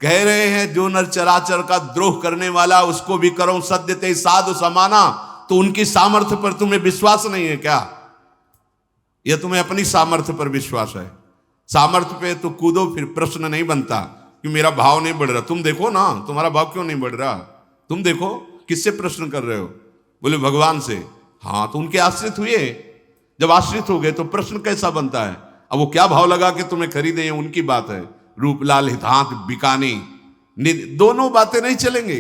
कह रहे हैं जो नर चराचर का द्रोह करने वाला उसको भी करो सद्यते साधु समाना, तो उनकी सामर्थ्य पर तुम्हें विश्वास नहीं है क्या? यह तुम्हें अपनी सामर्थ्य पर विश्वास है? सामर्थ्य पे तो कूदो, फिर प्रश्न नहीं बनता कि मेरा भाव नहीं बढ़ रहा। तुम देखो ना, तुम्हारा भाव क्यों नहीं बढ़ रहा? तुम देखो किससे प्रश्न कर रहे हो? बोले भगवान से। हाँ, तो उनके आश्रित हुए। जब आश्रित हो गए तो प्रश्न कैसा बनता है? अब वो क्या भाव लगा के तुम्हें खरीदे, उनकी बात है। रूपलाल हितांत बिकानी, दोनों बातें नहीं चलेंगे।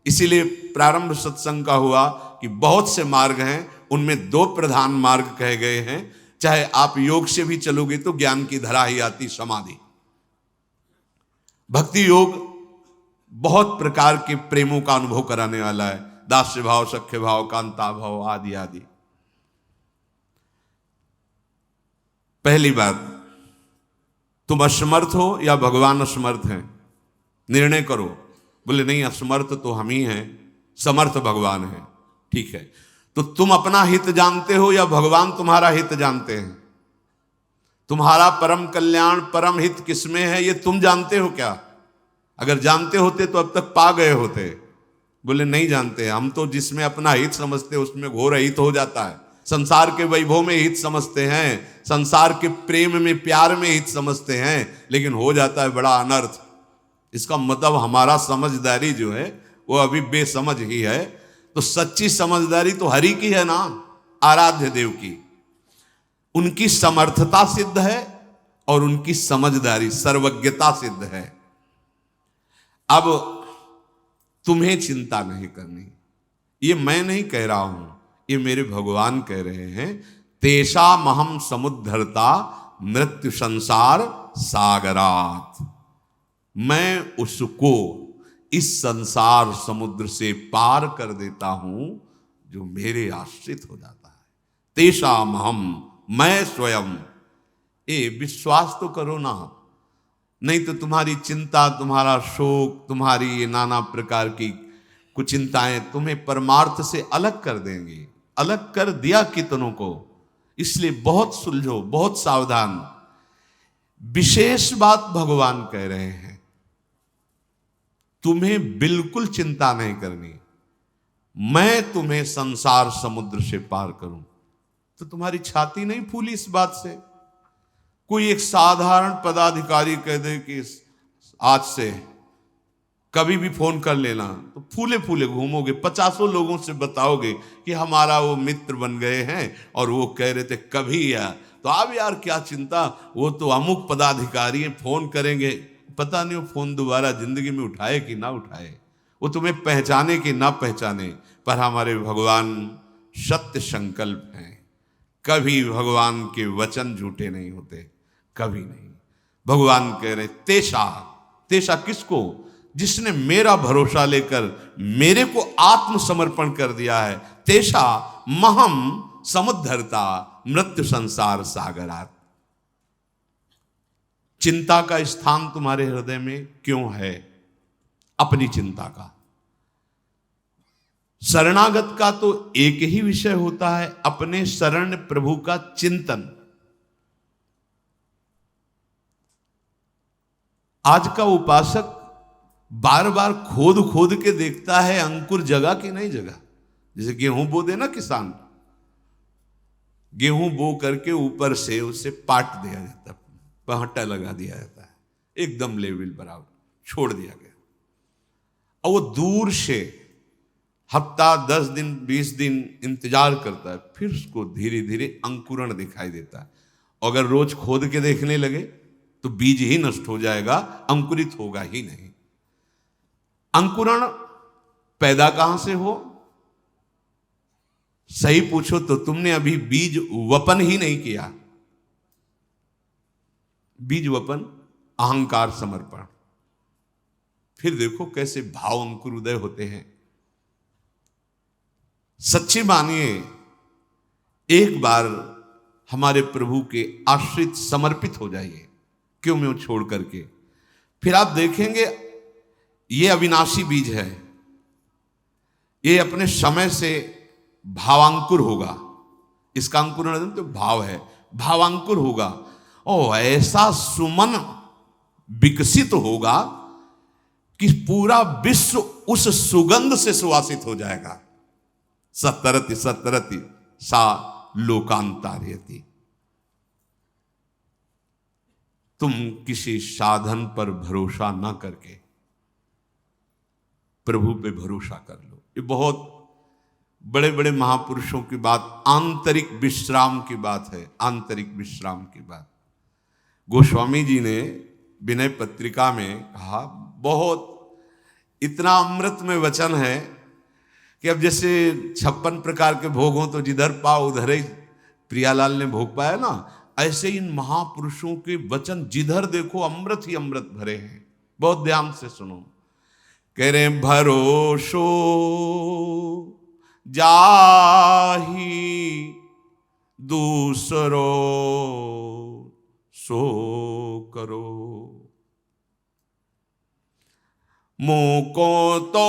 इसीलिए प्रारंभ सत्संग का हुआ कि बहुत से मार्ग हैं, उनमें दो प्रधान मार्ग कहे गए हैं। चाहे आप योग से भी चलोगे तो ज्ञान की धरा ही आती, समाधि। भक्ति योग बहुत प्रकार के प्रेमों का अनुभव कराने वाला है, दास्य भाव, सख्य भाव, कांता भाव आदि आदि। पहली बात, तुम असमर्थ हो या भगवान असमर्थ हैं? निर्णय करो। बोले नहीं, असमर्थ तो हम ही हैं, समर्थ भगवान है। ठीक है, तो तुम अपना हित जानते हो या भगवान तुम्हारा हित जानते हैं? तुम्हारा परम कल्याण, परम हित किसमें है, ये तुम जानते हो क्या? अगर जानते होते तो अब तक पा गए होते। बोले नहीं जानते, हम तो जिसमें अपना हित समझते उसमें घोर हित हो जाता है। संसार के वैभव में हित समझते हैं, संसार के प्रेम में, प्यार में हित समझते हैं, लेकिन हो जाता है बड़ा अनर्थ। इसका मतलब हमारा समझदारी जो है वो अभी बेसमझ ही है। तो सच्ची समझदारी तो हरि की है ना, आराध्य देव की। उनकी समर्थता सिद्ध है और उनकी समझदारी, सर्वज्ञता सिद्ध है। अब तुम्हें चिंता नहीं करनी। ये मैं नहीं कह रहा हूं, ये मेरे भगवान कह रहे हैं। तेषा महम समुद्धरता मृत्यु संसार सागरात। मैं उसको इस संसार समुद्र से पार कर देता हूं जो मेरे आश्रित हो जाता है। तेषा महम, मैं स्वयं। ये विश्वास तो करो ना, नहीं तो तुम्हारी चिंता, तुम्हारा शोक, तुम्हारी ये नाना प्रकार की कुछ चिंताएं तुम्हें परमार्थ से अलग कर देंगी। अलग कर दिया कितनों को। इसलिए बहुत सुलझो, बहुत सावधान। विशेष बात भगवान कह रहे हैं, तुम्हें बिल्कुल चिंता नहीं करनी। मैं तुम्हें संसार समुद्र से पार करूं। तो तुम्हारी छाती नहीं फूली इस बात से? कोई एक साधारण पदाधिकारी कह दे कि आज से कभी भी फोन कर लेना, तो फूले फूले घूमोगे, 50 लोगों से बताओगे कि हमारा वो मित्र बन गए हैं और वो कह रहे थे कभी या, तो अब यार क्या चिंता, वो तो अमुक पदाधिकारी हैं, फोन करेंगे। पता नहीं वो फोन दोबारा जिंदगी में उठाए कि ना उठाए। वो तुम्हें पहचाने कि ना पहचाने, पर हमारे भगवान सत्य संकल्प हैं। कभी भगवान के वचन झूठे नहीं होते, कभी नहीं। भगवान कह रहे तेषा, तेषा किसको? जिसने मेरा भरोसा लेकर मेरे को आत्मसमर्पण कर दिया है। तेषा महम समुद्धरता मृत्यु संसार सागरात। चिंता का स्थान तुम्हारे हृदय में क्यों है? अपनी चिंता का। शरणागत का तो एक ही विषय होता है, अपने शरण प्रभु का चिंतन। आज का उपासक बार बार खोद खोद के देखता है अंकुर जगह कि नहीं जगह। जैसे गेहूं बो दे ना किसान, गेहूं बो करके ऊपर से उसे पाट दिया जाता, पहटा लगा दिया जाता है, एकदम लेवल बराबर छोड़ दिया गया। और वो दूर से हफ्ता 10 दिन 20 दिन इंतजार करता है, फिर उसको धीरे धीरे अंकुरण दिखाई देता है। अगर रोज खोद के देखने लगे तो बीज ही नष्ट हो जाएगा, अंकुरित होगा ही नहीं। अंकुरण पैदा कहां से हो? सही पूछो तो तुमने अभी बीज वपन ही नहीं किया। बीज वपन अहंकार समर्पण, फिर देखो कैसे भाव अंकुर उदय होते हैं। सच्ची मानिए, एक बार हमारे प्रभु के आश्रित समर्पित हो जाइए, क्यों मैं छोड़ करके, फिर आप देखेंगे ये अविनाशी बीज है, ये अपने समय से भावांकुर होगा। इसका अंकुरण तो भाव है, भावांकुर होगा और ऐसा सुमन विकसित होगा कि पूरा विश्व उस सुगंध से सुवासित हो जाएगा। सतरति सतरति सा लोकांतार्यति। तुम किसी साधन पर भरोसा ना करके प्रभु पे भरोसा कर लो। ये बहुत बड़े बड़े महापुरुषों की बात, आंतरिक विश्राम की बात है, आंतरिक विश्राम की बात। गोस्वामी जी ने विनय पत्रिका में कहा, बहुत इतना अमृत में वचन है कि अब जैसे 56 प्रकार के भोग हों तो जिधर पाओ उधर ही प्रियालाल ने भोग पाया ना, ऐसे इन महापुरुषों के वचन जिधर देखो अमृत ही अमृत भरे हैं। बहुत ध्यान से सुनो। कह रहे भरोसो जाही दूसरो सो करो, मोको तो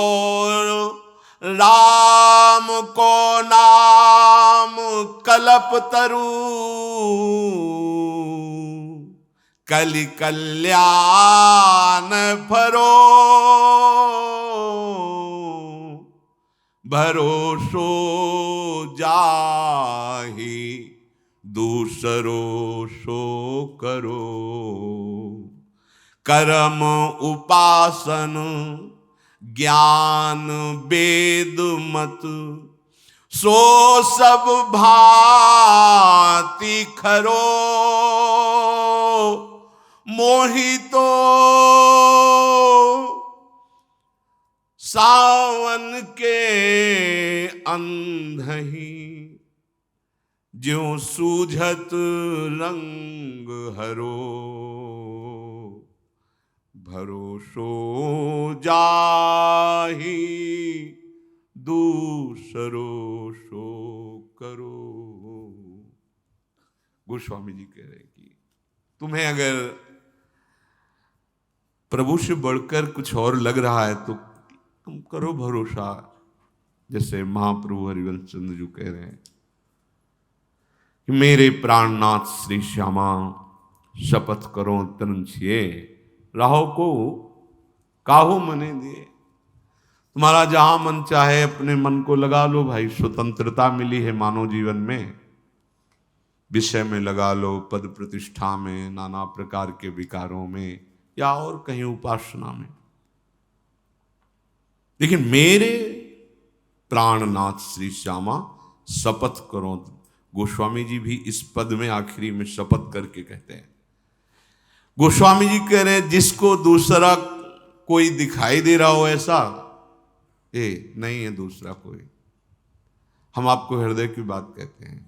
राम को नाम कल्प तरु, कलि कल्याण फरो, भरोसो जाहि दूसरो सो करो, कर्म उपासन ज्ञान वेद मत, सो सब भांति खरो, मोहितो सावन के अंधही, ज्यों सूझत रंग हरो, भरोसो जाहि दूसरो सो करो। गोस्वामी जी कह रहे कि तुम्हें अगर प्रभु से बढ़कर कुछ और लग रहा है तो तुम करो भरोसा। जैसे महाप्रभु हरिवंश चंद्र जी कह रहे हैं कि मेरे प्राणनाथ श्री श्यामा शपथ करो तन छिए, राहो को काहो मने दिए। तुम्हारा जहां मन चाहे अपने मन को लगा लो भाई, स्वतंत्रता मिली है मानव जीवन में। विषय में लगा लो, पद प्रतिष्ठा में, नाना प्रकार के विकारों में, या और कहीं उपासना में। लेकिन मेरे प्राणनाथ श्री श्यामा शपथ करो। गोस्वामी जी भी इस पद में आखिरी में शपथ करके कहते हैं। गोस्वामी जी कह रहे हैं जिसको दूसरा कोई दिखाई दे रहा हो ऐसा, नहीं है दूसरा कोई। हम आपको हृदय की बात कहते हैं,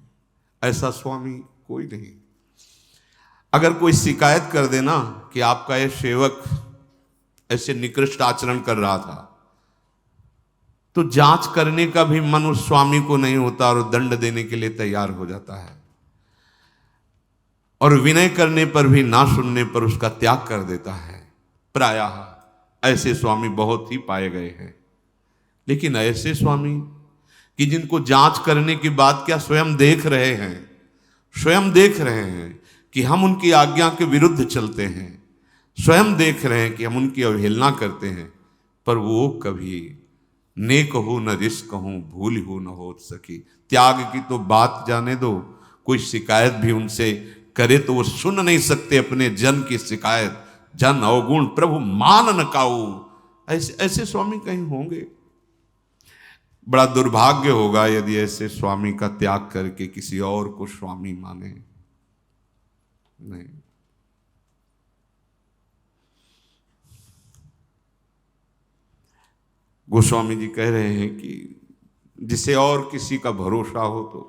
ऐसा स्वामी कोई नहीं। अगर कोई शिकायत कर देना कि आपका ये सेवक ऐसे निकृष्ट आचरण कर रहा था, तो जांच करने का भी मन उस स्वामी को नहीं होता और दंड देने के लिए तैयार हो जाता है, और विनय करने पर भी ना सुनने पर उसका त्याग कर देता है। प्रायः ऐसे स्वामी बहुत ही पाए गए हैं। लेकिन ऐसे स्वामी कि जिनको जांच करने की बात क्या स्वयं देख रहे हैं, स्वयं देख रहे हैं कि हम उनकी आज्ञा के विरुद्ध चलते हैं, स्वयं देख रहे हैं कि हम उनकी अवहेलना करते हैं, पर वो कभी नेक हो न रिस्क हो, भूल हो न हो सकी। त्याग की तो बात जाने दो, कोई शिकायत भी उनसे करे तो वो सुन नहीं सकते अपने जन की शिकायत। जन अवगुण प्रभु मान न काऊ, ऐसे ऐसे स्वामी कहीं होंगे? बड़ा दुर्भाग्य होगा यदि ऐसे स्वामी का त्याग करके किसी और को स्वामी माने। नहीं, गोस्वामी जी कह रहे हैं कि जिसे और किसी का भरोसा हो तो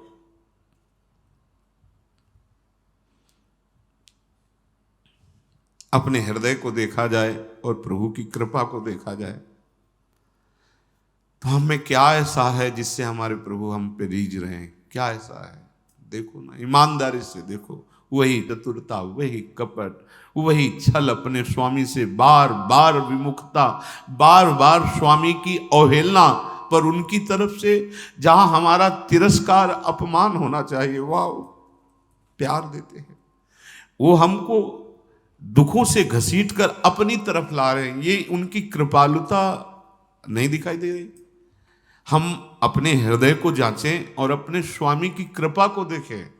अपने हृदय को देखा जाए और प्रभु की कृपा को देखा जाए। तो हमें क्या ऐसा है जिससे हमारे प्रभु हम पे रीझ रहे हैं? क्या ऐसा है? देखो ना, ईमानदारी से देखो। वही चतुरता, वही कपट, वही छल, अपने स्वामी से बार बार विमुखता, बार बार स्वामी की अवहेलना, पर उनकी तरफ से जहां हमारा तिरस्कार अपमान होना चाहिए वह प्यार देते हैं। वो हमको दुखों से घसीट कर अपनी तरफ ला रहे हैं। ये उनकी कृपालुता नहीं दिखाई दे रही? हम अपने हृदय को जांचें और अपने स्वामी की कृपा को देखें।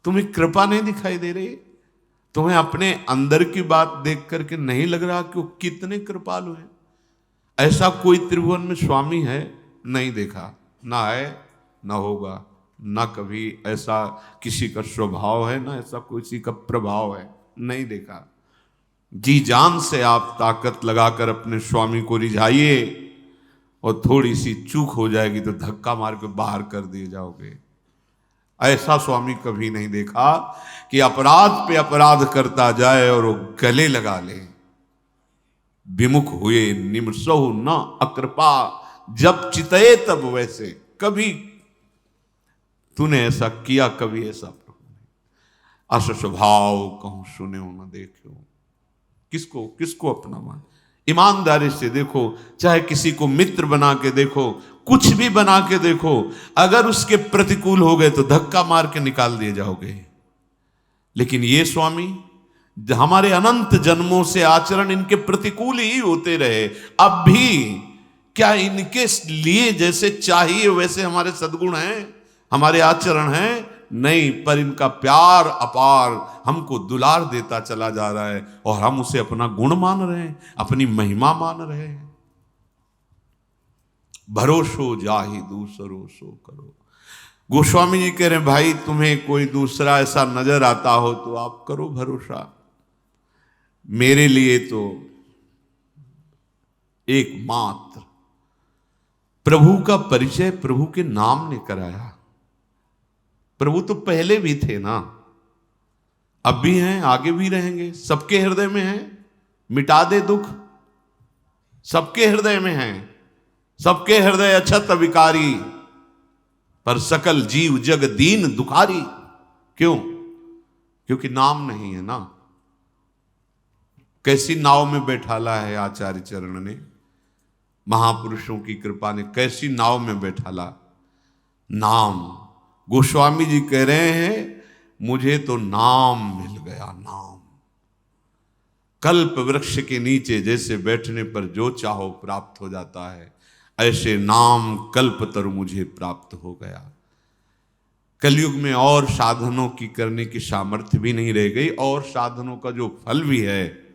तुम्हें कृपा नहीं दिखाई दे रही? तुम्हें अपने अंदर की बात देख करके नहीं लग रहा कि वो कितने कृपालु हैं? ऐसा कोई त्रिभुवन में स्वामी है? नहीं देखा, ना है, ना होगा, ना कभी ऐसा किसी का स्वभाव है, ना ऐसा किसी का प्रभाव है, नहीं देखा। जी जान से आप ताकत लगाकर अपने स्वामी को रिझाइए, और थोड़ी सी चूक हो जाएगी तो धक्का मार के बाहर कर दिए जाओगे। ऐसा स्वामी कभी नहीं देखा कि अपराध पे अपराध करता जाए और वो गले लगा ले। विमुख हुए निमसहु न अकृपा, जब चितए तब वैसे। कभी तूने ऐसा किया, कभी ऐसा प्रभु नहीं। अस स्वभाव कहूं सुने हो न देखो। किसको किसको अपना मान? ईमानदारी से देखो, चाहे किसी को मित्र बना के देखो, कुछ भी बना के देखो, अगर उसके प्रतिकूल हो गए तो धक्का मार के निकाल दिए जाओगे। लेकिन ये स्वामी, हमारे अनंत जन्मों से आचरण इनके प्रतिकूल ही होते रहे, अब भी क्या इनके लिए जैसे चाहिए वैसे हमारे सद्गुण हैं, हमारे आचरण हैं? नहीं, पर इनका प्यार अपार हमको दुलार देता चला जा रहा है, और हम उसे अपना गुण मान रहे हैं, अपनी महिमा मान रहे हैं। भरोसो जाहि दूसरो सो करो। गोस्वामी जी कह रहे हैं, भाई तुम्हें कोई दूसरा ऐसा नजर आता हो तो आप करो भरोसा। मेरे लिए तो एकमात्र प्रभु का परिचय प्रभु के नाम ने कराया। प्रभु तो पहले भी थे ना, अब भी हैं, आगे भी रहेंगे, सबके हृदय में हैं। मिटा दे दुख, सबके हृदय में हैं। सबके हृदय अछत विकारी, पर सकल जीव जग दीन दुखारी। क्यों? क्योंकि नाम नहीं है ना। कैसी नाव में बैठाला है आचार्य चरण ने, महापुरुषों की कृपा ने कैसी नाव में बैठाला? नाम। गोस्वामी जी कह रहे हैं, मुझे तो नाम मिल गया, नाम। कल्प वृक्ष के नीचे जैसे बैठने पर जो चाहो प्राप्त हो जाता है, ऐसे नाम कल्पतरु मुझे प्राप्त हो गया। कलयुग में और साधनों की करने की सामर्थ्य भी नहीं रह गई, और साधनों का जो फल भी है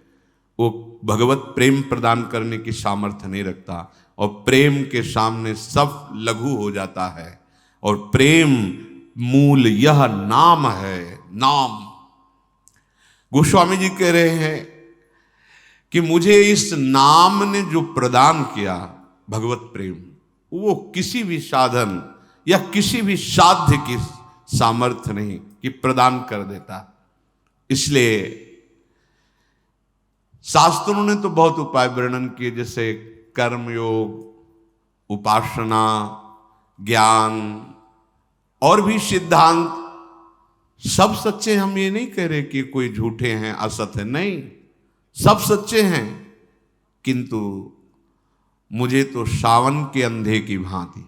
वो भगवत प्रेम प्रदान करने की सामर्थ्य नहीं रखता, और प्रेम के सामने सब लघु हो जाता है। और प्रेम मूल यह नाम है, नाम। गोस्वामी जी कह रहे हैं कि मुझे इस नाम ने जो प्रदान किया, भगवत प्रेम, वो किसी भी साधन या किसी भी साध्य की सामर्थ्य नहीं कि प्रदान कर देता। इसलिए शास्त्रों ने तो बहुत उपाय वर्णन किए, जैसे कर्मयोग, उपासना, ज्ञान और भी सिद्धांत, सब सच्चे। हम ये नहीं कह रहे कि कोई झूठे हैं, असत है, नहीं, सब सच्चे हैं। किंतु मुझे तो सावन के अंधे की भांति,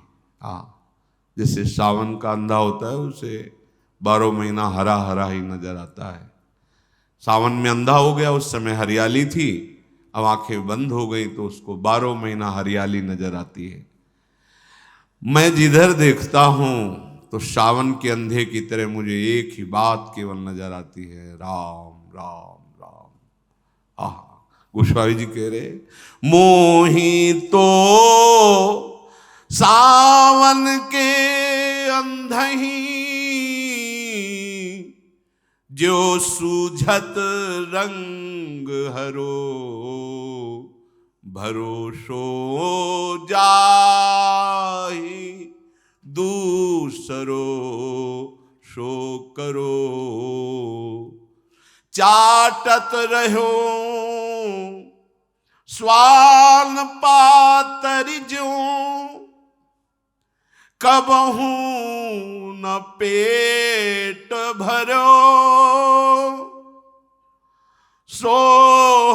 जैसे सावन का अंधा होता है उसे 12 महीना हरा हरा ही नजर आता है। सावन में अंधा हो गया, उस समय हरियाली थी, अब आंखें बंद हो गई तो उसको 12 महीना हरियाली नजर आती है। मैं जिधर देखता हूं तो सावन के अंधे की तरह मुझे एक ही बात केवल नजर आती है, राम राम राम। गोस्वामी जी कह रहे, मोही तो सावन के अंधही, जो सूझत रंग हरो, भरोसो जाहि दूसरो सो करो। चाटत रहो स्वान पातरि ज्यों, कबहू न पेट भरो। सो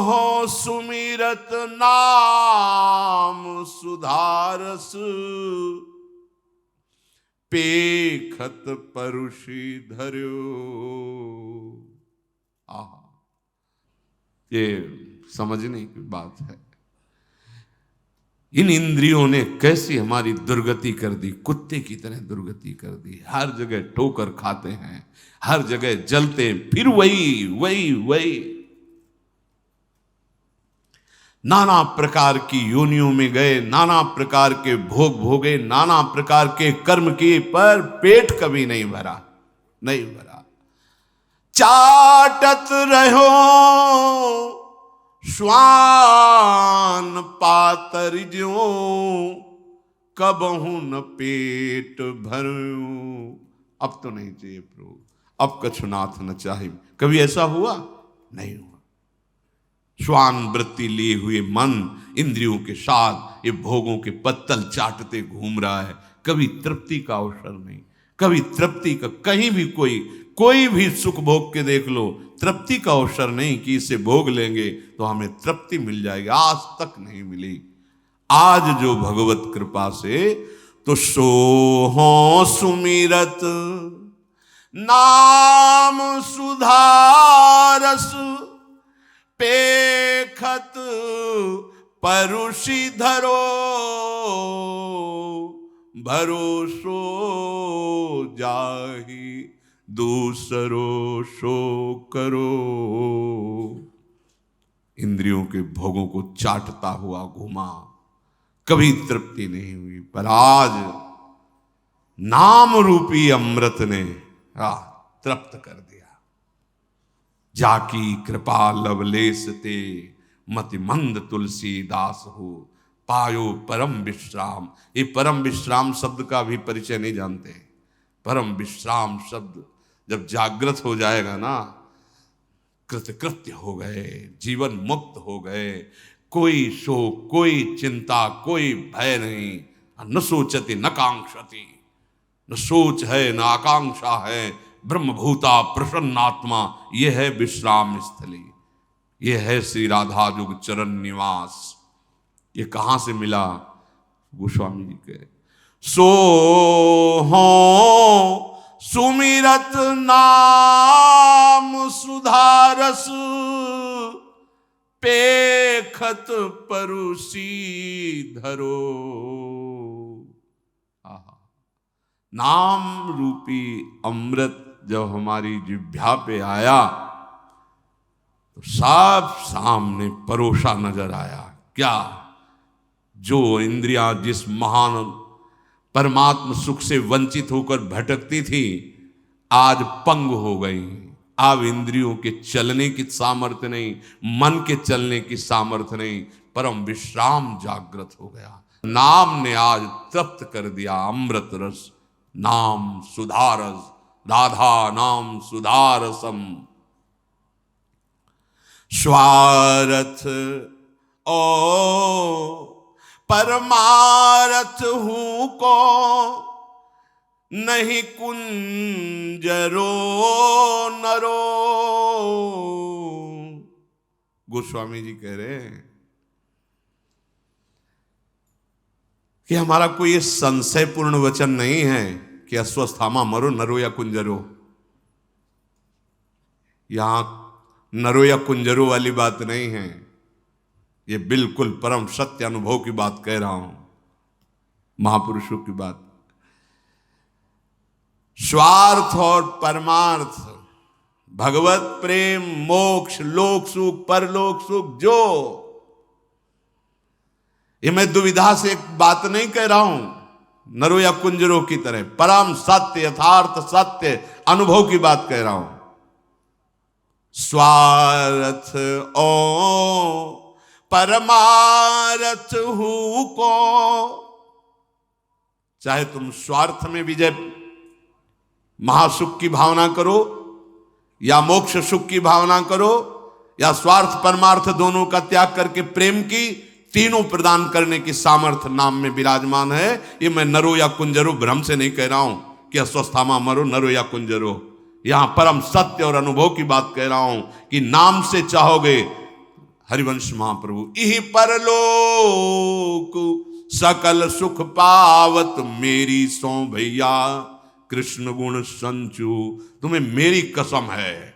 हो सुमिरत नाम सुधारस, पेखत परुषि धर्यो। ये समझने की बात है। इन इंद्रियों ने कैसी हमारी दुर्गति कर दी, कुत्ते की तरह दुर्गति कर दी। हर जगह ठोकर खाते हैं, हर जगह जलते, फिर वही वही वही। नाना प्रकार की योनियों में गए, नाना प्रकार के भोग भोगे, नाना प्रकार के कर्म किए, पर पेट कभी नहीं भरा, नहीं भरा। चाटत रहो स्वान पातरि ज्यों, कबहू न पेट भरूं। अब तो नहीं चाहिए प्रभु, अब कछुनाथ न चाहिए। कभी ऐसा हुआ? नहीं हुआ। श्वान वृत्ति लिए हुए मन इंद्रियों के साथ ये भोगों के पत्तल चाटते घूम रहा है। कभी तृप्ति का अवसर नहीं, कभी तृप्ति का, कहीं भी कोई भी सुख भोग के देख लो, तृप्ति का अवसर नहीं कि इसे भोग लेंगे तो हमें तृप्ति मिल जाएगी, आज तक नहीं मिली। आज जो भगवत कृपा से तो सोहो सुमिरत नाम सुधारस, पेखत परुषि धरो, भरोसो जाहि दूसरो सो करो। इंद्रियों के भोगों को चाटता हुआ घूमा, कभी तृप्ति नहीं हुई, पर आज नाम रूपी अमृत ने तृप्त कर दिया। जाकी कृपा लवलेस ते, मति मंद तुलसीदास हो, पायो परम विश्राम। ये परम विश्राम शब्द का भी परिचय नहीं जानते। परम विश्राम शब्द जब जागृत हो जाएगा ना, कृतकृत्य हो गए, जीवन मुक्त हो गए, कोई शोक, कोई चिंता, कोई भय नहीं। न सोचति न कांक्षति, न सोच है न आकांक्षा है, ब्रह्मभूता प्रसन्नात्मा। यह है विश्राम स्थली, यह है श्री राधा जुग चरण निवास। ये कहां से मिला? गोस्वामी जी के सो हो सुमिरत नाम सुधारस, पेखत परुषि धरो। नाम रूपी अमृत जब हमारी जिह्वा पे आया तो साफ सामने परोसा नजर आया। क्या? जो इंद्रियां जिस महान परमात्म सुख से वंचित होकर भटकती थी, आज पंग हो गई। अब इंद्रियों के चलने की सामर्थ्य नहीं, मन के चलने की सामर्थ्य नहीं, परम विश्राम जागृत हो गया। नाम ने आज तृप्त कर दिया अमृत रस, नाम सुधारस, राधा नाम सुधारसम। स्वार्थ ओ परमारथ हूं को, नहीं कुंजरो नरो। गोस्वामी जी कह रहे हैं कि हमारा कोई संशयपूर्ण वचन नहीं है कि अश्वस्थामा मरो नरो या कुंजरो। यहां नरो या कुंजरो वाली बात नहीं है, ये बिल्कुल परम सत्य अनुभव की बात कह रहा हूं, महापुरुषों की बात। स्वार्थ और परमार्थ, भगवत प्रेम, मोक्ष, लोक सुख, परलोक सुख, जो ये मैं दुविधा से एक बात नहीं कह रहा हूं, नरो या कुंजरो की तरह परम सत्य, यथार्थ सत्य अनुभव की बात कह रहा हूं। स्वार्थ ओ परमारथ हूं को, चाहे तुम स्वार्थ में विजय महासुख की भावना करो या मोक्ष सुख की भावना करो, या स्वार्थ परमार्थ दोनों का त्याग करके प्रेम की, तीनों प्रदान करने की सामर्थ्य नाम में विराजमान है। ये मैं नरो या कुंजरो भ्रम से नहीं कह रहा हूं कि अश्वस्थामा मरो नरो या कुंजरो, यहां परम सत्य और अनुभव की बात कह रहा हूं कि नाम से चाहोगे। हरिवंश महाप्रभु, इहि परलोक सकल सुख पावत मेरी सो भैया, कृष्ण गुण संचू। तुम्हें मेरी कसम है,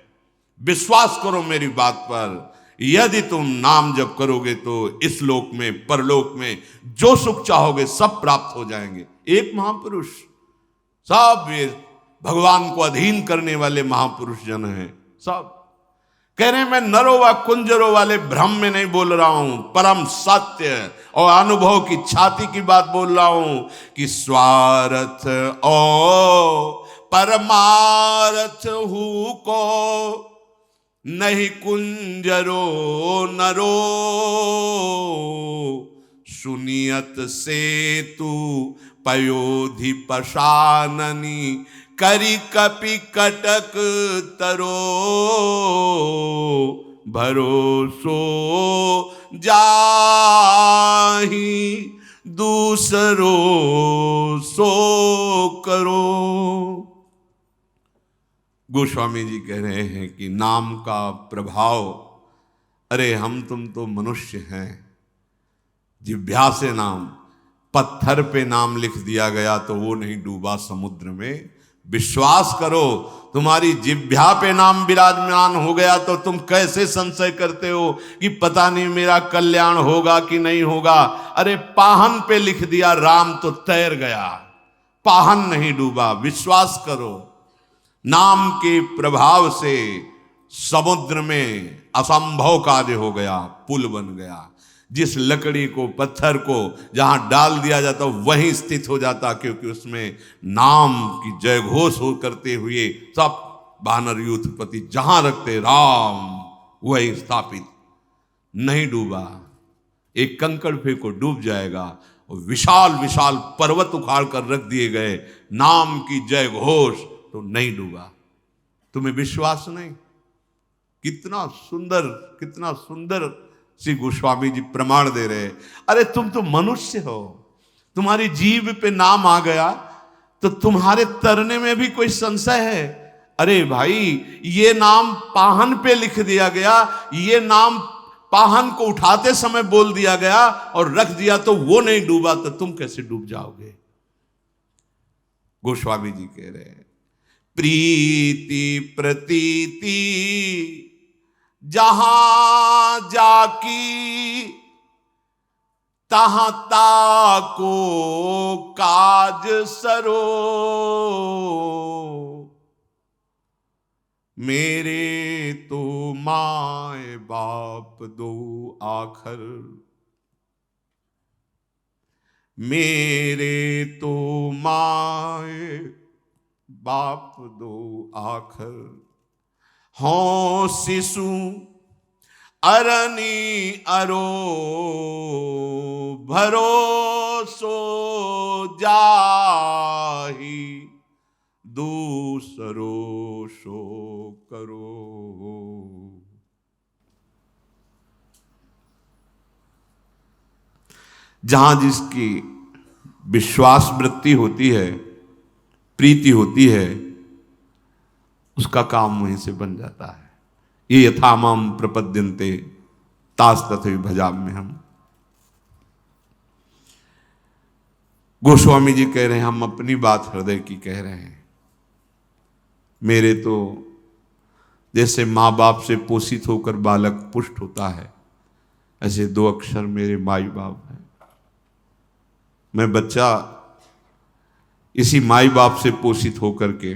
विश्वास करो मेरी बात पर, यदि तुम नाम जप करोगे तो इस लोक में परलोक में जो सुख चाहोगे सब प्राप्त हो जाएंगे। एक महापुरुष, सब ये भगवान को अधीन करने वाले महापुरुष जन हैं, सब कह रहे हैं मैं नरो व कुंजरो वाले भ्रम में नहीं बोल रहा हूं, परम सत्य और अनुभव की छाती की बात बोल रहा हूं कि स्वार्थ ओ परमारथ हूं को, नहीं कुंजरो नरो। सुनियत से तू पयोधि पशाननी, करी कपि कटक तरो। भरोसो जाहि दूसरो सो करो। गोस्वामी जी कह रहे हैं कि नाम का प्रभाव, अरे हम तुम तो मनुष्य हैं, जिह्वा से नाम, पत्थर पे नाम लिख दिया गया तो वो नहीं डूबा समुद्र में। विश्वास करो, तुम्हारी जिह्वा पे नाम विराजमान हो गया तो तुम कैसे संशय करते हो कि पता नहीं मेरा कल्याण होगा कि नहीं होगा। अरे पाहन पे लिख दिया राम तो तैर गया, पाहन नहीं डूबा। विश्वास करो, नाम के प्रभाव से समुद्र में असंभव कार्य हो गया, पुल बन गया। जिस लकड़ी को, पत्थर को जहां डाल दिया जाता वहीं स्थित हो जाता, क्योंकि उसमें नाम की जय घोष हो करते हुए सब वानर यूथपति जहां रखते राम वही स्थापित, नहीं डूबा। एक कंकड़ फेंको डूब जाएगा, और विशाल विशाल पर्वत उखाड़ कर रख दिए गए, नाम की जय घोष तो नहीं डूबा। तुम्हें विश्वास नहीं? कितना सुंदर, कितना सुंदर श्री गोस्वामी जी प्रमाण दे रहे। अरे तुम तो मनुष्य हो, तुम्हारी जीभ पे नाम आ गया तो तुम्हारे तरने में भी कोई संशय है? अरे भाई, ये नाम पाहन पे लिख दिया गया, ये नाम पाहन को उठाते समय बोल दिया गया और रख दिया तो वो नहीं डूबा, तो तुम कैसे डूब जाओगे? गोस्वामी जी कह रहे हैं, प्रीति प्रतीति जहां जाकी, तहां ताको काज सरो। मेरे तो माए बाप दो आखर, मेरे तो माए बाप दो आखर। हों शिशु अरनी अरो, भरो जाहि दूसरो सो करो। जहां जिसकी विश्वास वृत्ति होती है, प्रीति होती है, उसका काम वहीं से बन जाता है। ये यथामाम प्रपद्यन्ते तास तथैव भजाम्यहम्। हम गोस्वामी जी कह रहे हैं, हम अपनी बात हृदय की कह रहे हैं। मेरे तो जैसे माँ बाप से पोषित होकर बालक पुष्ट होता है, ऐसे 2 अक्षर मेरे माई बाप हैं। मैं बच्चा इसी माई बाप से पोषित होकर के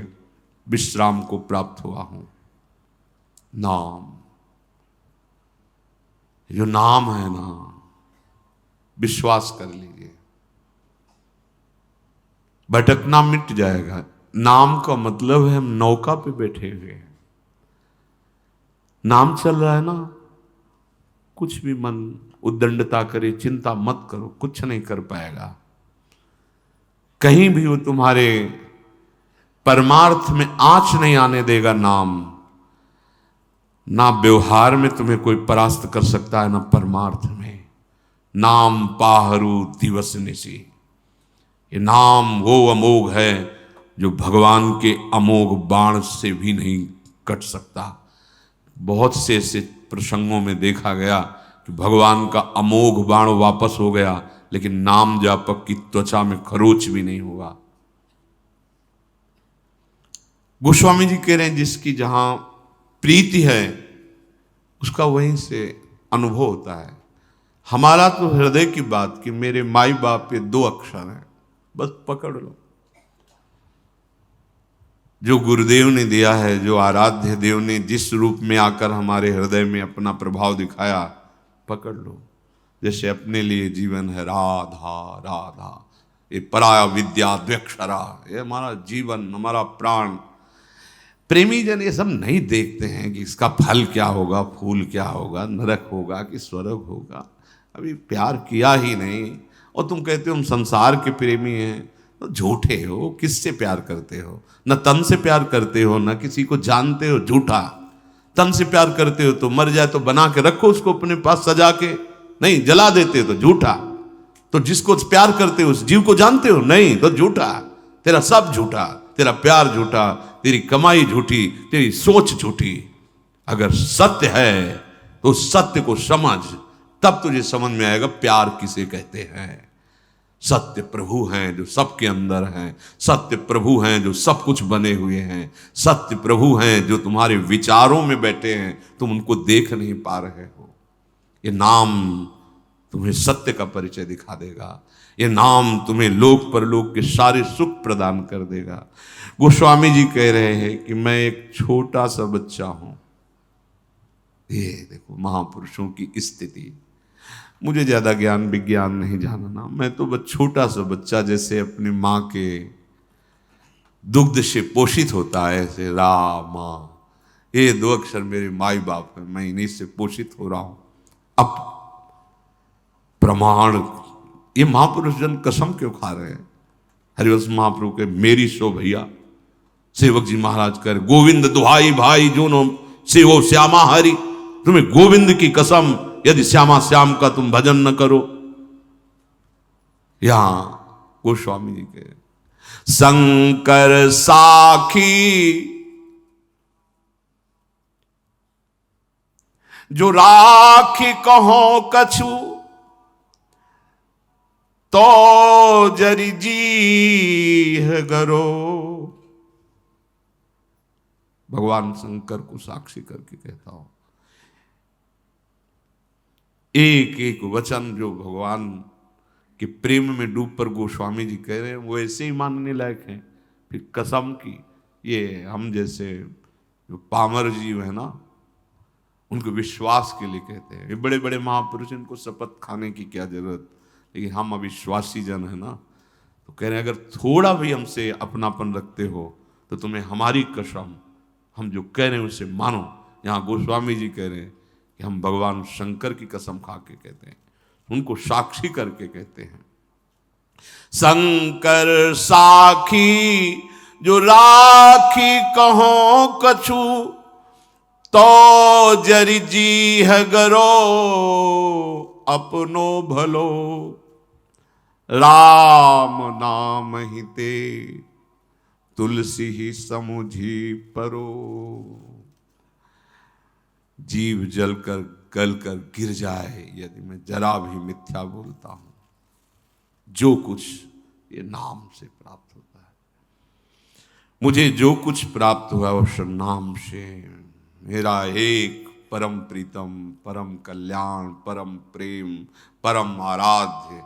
विश्राम को प्राप्त हुआ हूं। नाम, जो नाम है ना, विश्वास कर लीजिए, भटकना मिट जाएगा। नाम का मतलब है हम नौका पे बैठे हुए हैं, नाम चल रहा है ना, कुछ भी मन उद्दंडता करे, चिंता मत करो, कुछ नहीं कर पाएगा। कहीं भी वो तुम्हारे परमार्थ में आंच नहीं आने देगा नाम। ना व्यवहार में तुम्हें कोई परास्त कर सकता है, ना परमार्थ में। नाम पाहरू दिवस निशी। ये नाम वो अमोघ है जो भगवान के अमोघ बाण से भी नहीं कट सकता। बहुत से ऐसे प्रसंगों में देखा गया कि भगवान का अमोघ बाण वापस हो गया, लेकिन नाम जापक की त्वचा में खरोच भी नहीं हुआ। गोस्वामी जी कह रहे हैं, जिसकी जहां प्रीति है उसका वहीं से अनुभव होता है। हमारा तो हृदय की बात कि मेरे माई बाप ये 2 अक्षर हैं, बस पकड़ लो। जो गुरुदेव ने दिया है, जो आराध्य देव ने जिस रूप में आकर हमारे हृदय में अपना प्रभाव दिखाया, पकड़ लो। जैसे अपने लिए जीवन है राधा राधा, ये पराया विद्या द्व्यक्षरा, ये हमारा जीवन, हमारा प्राण। प्रेमी जन ये सब नहीं देखते हैं कि इसका फल क्या होगा, फूल क्या होगा, नरक होगा कि स्वर्ग होगा। अभी प्यार किया ही नहीं और तुम कहते हो हम संसार के प्रेमी हैं, तो झूठे हो। किससे प्यार करते हो? न तन से प्यार करते हो, न किसी को जानते हो, झूठा। तन से प्यार करते हो तो मर जाए तो बना के रखो उसको अपने पास सजा के, नहीं जला देते हो तो झूठा। तो जिसको प्यार करते हो उस जीव को जानते हो, नहीं तो झूठा। तेरा सब झूठा, तेरा प्यार झूठा, तेरी कमाई झूठी, तेरी सोच झूठी। अगर सत्य है तो सत्य को समझ, तब तुझे समझ में आएगा प्यार किसे कहते हैं। सत्य प्रभु हैं जो सबके अंदर हैं, सत्य प्रभु हैं जो सब कुछ बने हुए हैं, सत्य प्रभु हैं जो तुम्हारे विचारों में बैठे हैं, तुम उनको देख नहीं पा रहे हो। ये नाम तुम्हें सत्य का परिचय दिखा देगा। ये नाम तुम्हें लोक परलोक के सारे सुख प्रदान कर देगा। गोस्वामी जी कह रहे हैं कि मैं एक छोटा सा बच्चा हूं। ये देखो महापुरुषों की स्थिति। मुझे ज्यादा ज्ञान विज्ञान नहीं जानना, मैं तो बस छोटा सा बच्चा, जैसे अपनी माँ के दुग्ध से पोषित होता है, ऐसे रामा, ये 2 अक्षर मेरे माई बाप है, मैं इन्हीं से पोषित हो रहा हूं। अब प्रमाण, ये महापुरुष जन कसम क्यों खा रहे हैं? हरिवंश महाप्रभु के मेरी सो भैया, सेवक जी महाराज कर गोविंद दुहाई भाई जो नो से वो श्यामा हरि, तुम्हें गोविंद की कसम यदि श्यामा श्याम का तुम भजन न करो। यहां गोस्वामी जी के शंकर साखी जो राखी कहो कछु तो जरी जी है गरो। भगवान शंकर को साक्षी करके कहता हूं, एक एक वचन जो भगवान के प्रेम में डूब पर गोस्वामी जी कह रहे हैं वो ऐसे ही मानने लायक हैं। फिर कसम की, ये हम जैसे जो पामर जीव है ना, उनको विश्वास के लिए कहते हैं। ये बड़े बड़े महापुरुष, इनको शपथ खाने की क्या जरूरत। लेकिन हम अविश्वासी जन है ना, तो कह रहे हैं अगर थोड़ा भी हमसे अपनापन रखते हो तो तुम्हें हमारी कसम, हम जो कह रहे हैं उसे मानो। यहाँ गोस्वामी जी कह रहे हैं कि हम भगवान शंकर की कसम खा के कहते हैं, उनको साक्षी करके कहते हैं। शंकर साखी जो राखी कहो कछु, तो जरि जी है गरो अपनो भलो। राम नाम ही ते तुलसी ही समुझी परो। जीव जलकर गलकर गिर जाए यदि मैं जरा भी मिथ्या बोलता हूं। जो कुछ ये नाम से प्राप्त होता है, मुझे जो कुछ प्राप्त हुआ उस नाम से। मेरा एक परम प्रीतम, परम कल्याण, परम प्रेम, परम आराध्य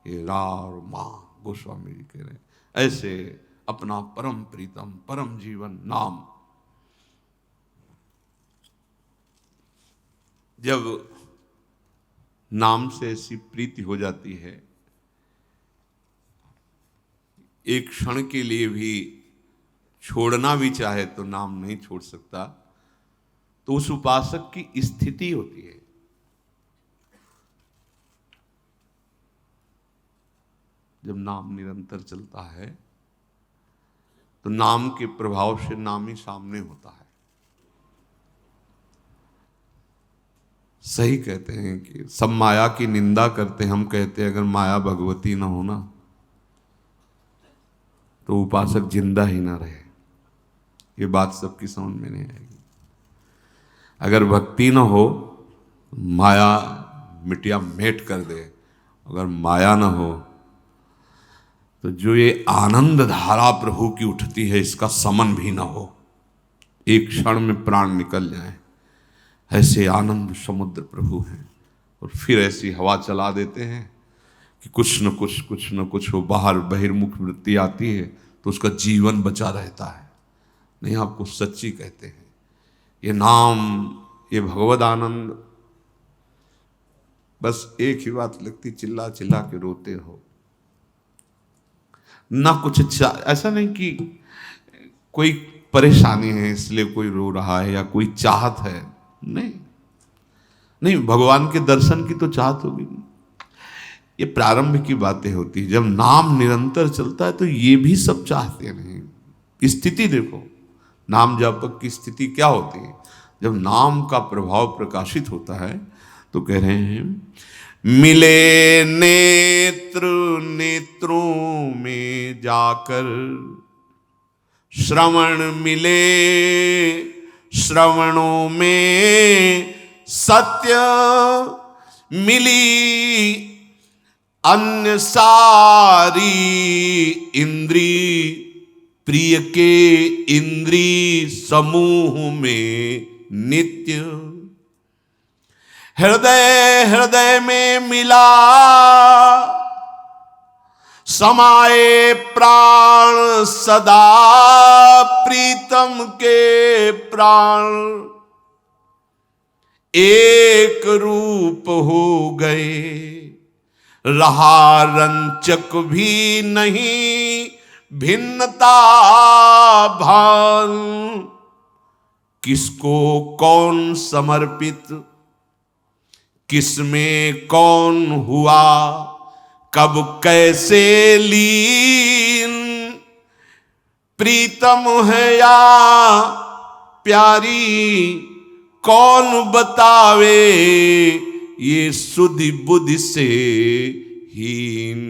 ये राम मां गोस्वामी जी कह रहे हैं। ऐसे अपना परम प्रीतम, परम जीवन नाम जब नाम से ऐसी प्रीति हो जाती है, एक क्षण के लिए भी छोड़ना भी चाहे तो नाम नहीं छोड़ सकता, तो उस उपासक की स्थिति होती है। जब नाम निरंतर चलता है तो नाम के प्रभाव से नाम ही सामने होता है। सही कहते हैं कि सब माया की निंदा करते हैं, हम कहते हैं अगर माया भगवती ना हो ना तो उपासक जिंदा ही ना रहे। ये बात सबकी समझ में नहीं आएगी। अगर भक्ति ना हो माया मिटिया मेट कर दे, अगर माया ना हो तो जो ये आनंद धारा प्रभु की उठती है इसका समन भी ना हो, एक क्षण में प्राण निकल जाए। ऐसे आनंद समुद्र प्रभु हैं। और फिर ऐसी हवा चला देते हैं कि कुछ न कुछ वो बाहर बहिर्मुख वृत्ति आती है तो उसका जीवन बचा रहता है। नहीं, आपको सच्ची कहते हैं, ये नाम, ये भगवद आनंद, बस एक ही बात लगती, चिल्ला चिल्ला के रोते रहो ना। कुछ ऐसा नहीं कि कोई परेशानी है इसलिए कोई रो रहा है या कोई चाहत है, नहीं, भगवान के दर्शन की तो चाहत होगी। ये प्रारंभ की बातें होती है। जब नाम निरंतर चलता है तो ये भी सब चाहते नहीं। स्थिति देखो, नाम जापक की स्थिति क्या होती है। जब नाम का प्रभाव प्रकाशित होता है तो कह रहे हैं, मिले नेत्र नेत्रों में जाकर, श्रवण मिले श्रवणों में, सत्य मिली अन्य सारी इंद्री, प्रिय के इंद्री समूह में नित्य। हृदय हृदय में मिला समाये प्राण सदा, प्रीतम के प्राण एक रूप हो गए। रहा रंचक भी नहीं भिन्नता भान, किसको कौन समर्पित, किसमें कौन हुआ कब कैसे लीन, प्रीतम है या प्यारी कौन बतावे, ये सुधि बुद्धि से हीन।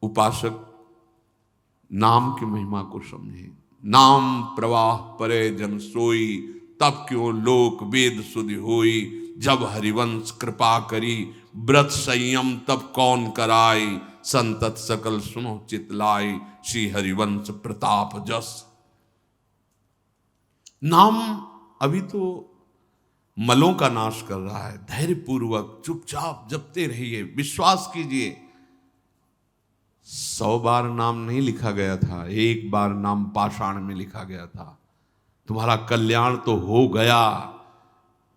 उपासक नाम की महिमा को समझे। नाम प्रवाह परे जन सोई, तब क्यों लोक वेद सुधि होई। जब हरिवंश कृपा करी, व्रत संयम तब कौन कराई। संतत सकल सुनो चितलाई, श्री हरिवंश प्रताप जस। नाम अभी तो मलों का नाश कर रहा है। धैर्य पूर्वक चुपचाप जपते रहिए, विश्वास कीजिए। 100 बार नाम नहीं लिखा गया था, एक बार नाम पाषाण में लिखा गया था। तुम्हारा कल्याण तो हो गया,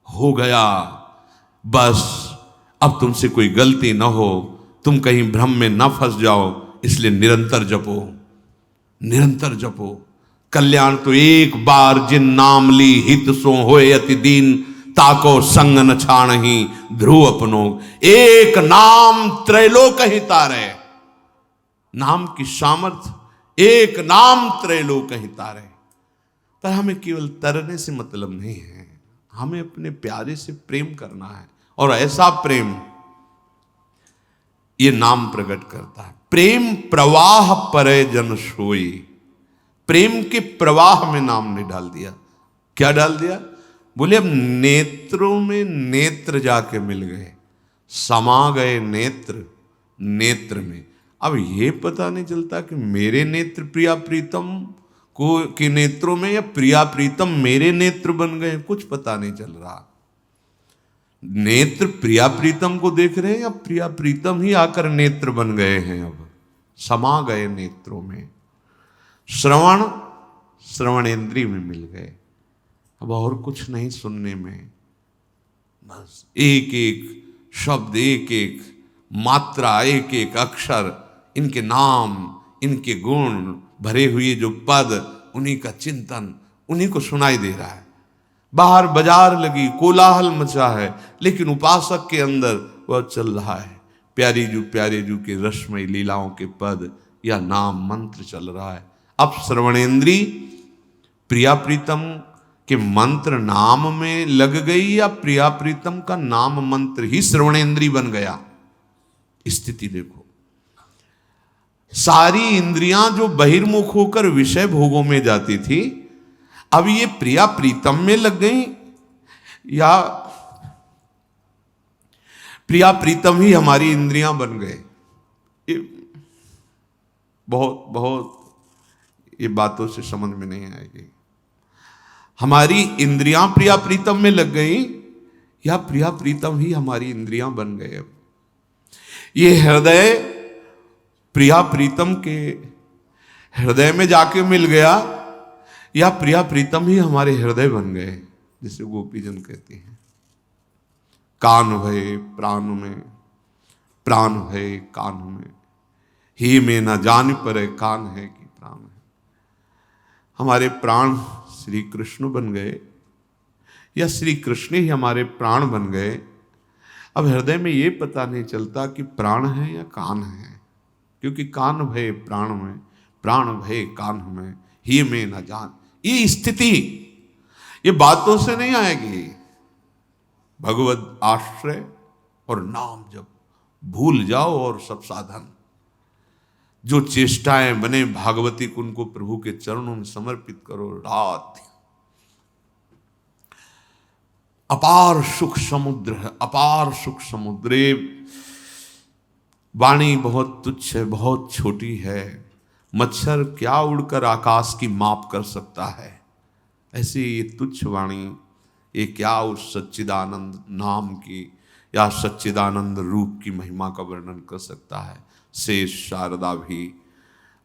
हो गया। बस अब तुमसे कोई गलती न हो, तुम कहीं भ्रम में न फंस जाओ, इसलिए निरंतर जपो, निरंतर जपो। कल्याण तो एक बार जिन नाम ली, हित सो होए अति दीन। ताको संग न छाणही ध्रुव अपनो, एक नाम त्रैलोक ही तारे। नाम की सामर्थ्य, एक नाम त्रैलोक हितारे। पर हमें केवल तरने से मतलब नहीं है, हमें अपने प्यारे से प्रेम करना है, और ऐसा प्रेम ये नाम प्रकट करता है। प्रेम प्रवाह परे जन सोई, प्रेम के प्रवाह में नाम ने डाल दिया। क्या डाल दिया? बोले अब नेत्रों में नेत्र जाके मिल गए, समा गए नेत्र नेत्र में। अब ये पता नहीं चलता कि मेरे नेत्र प्रिया प्रीतम को के नेत्रों में, या प्रिया प्रीतम मेरे नेत्र बन गए, कुछ पता नहीं चल रहा। नेत्र प्रिया प्रीतम को देख रहे हैं, या प्रिया प्रीतम ही आकर नेत्र बन गए हैं, अब समा गए नेत्रों में। श्रवण श्रवणेंद्रिय में मिल गए, अब और कुछ नहीं सुनने में, बस एक एक शब्द, एक एक मात्रा, एक एक अक्षर, इनके नाम, इनके गुण भरे हुए जो पद, उन्हीं का चिंतन, उन्हीं को सुनाई दे रहा है। बाहर बाजार लगी, कोलाहल मचा है, लेकिन उपासक के अंदर वह चल रहा है, प्यारे जू के रसमय लीलाओं के पद या नाम मंत्र चल रहा है। अब श्रवणेंद्री प्रिया प्रीतम के मंत्र नाम में लग गई, या प्रिया प्रीतम का नाम मंत्र ही श्रवणेंद्री बन गया। स्थिति देखो, सारी इंद्रियां जो बहिर्मुख होकर विषय भोगों में जाती थी, अब ये प्रिया प्रीतम में लग गई, या प्रिया प्रीतम ही हमारी इंद्रियां बन गए। ये बहुत बहुत ये बातों से समझ में नहीं आएगी। हमारी इंद्रियां प्रिया प्रीतम में लग गई, या प्रिया प्रीतम ही हमारी इंद्रियां बन गए। अब ये हृदय प्रिया प्रीतम के हृदय में जाके मिल गया, या प्रिया प्रीतम ही हमारे हृदय बन गए। जिसे गोपीजन कहते हैं, कान भय प्राण में, प्राण भय कान में, ही में न जान पर कान है कि प्राण है। हमारे प्राण श्री कृष्ण बन गए, या श्री कृष्ण ही हमारे प्राण बन गए। अब हृदय में ये पता नहीं चलता कि प्राण है या कान है, क्योंकि कान भय प्राण में, प्राण भय कान में, ही में न जान। ये स्थिति ये बातों से नहीं आएगी। भगवत आश्रय और नाम जब भूल जाओ, और सब साधन जो चेष्टाएं बने भागवती कुंड को प्रभु के चरणों में समर्पित करो। रात अपार सुख समुद्र है, अपार सुख समुद्र। वाणी बहुत तुच्छ है, बहुत छोटी है, मच्छर क्या उड़कर आकाश की माप कर सकता है। ऐसी ये तुच्छ वाणी, ये क्या उस सच्चिदानंद नाम की या सच्चिदानंद रूप की महिमा का वर्णन कर सकता है। शेष शारदा भी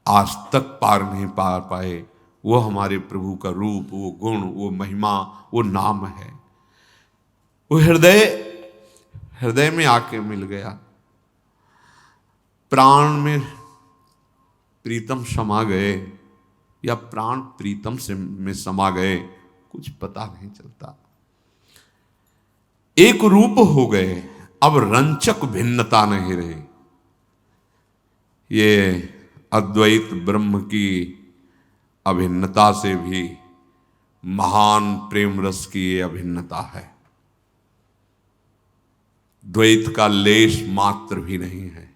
आज तक पार नहीं पा पाए। वो हमारे प्रभु का रूप, वो गुण, वो महिमा, वो नाम है। वो हृदय में आके मिल गया। प्राण में प्रीतम समा गए, या प्राण प्रीतम से में समा गए, कुछ पता नहीं चलता। एक रूप हो गए, अब रंचक भिन्नता नहीं रही। ये अद्वैत ब्रह्म की अभिन्नता से भी महान प्रेम रस की ये अभिन्नता है। द्वैत का लेश मात्र भी नहीं है,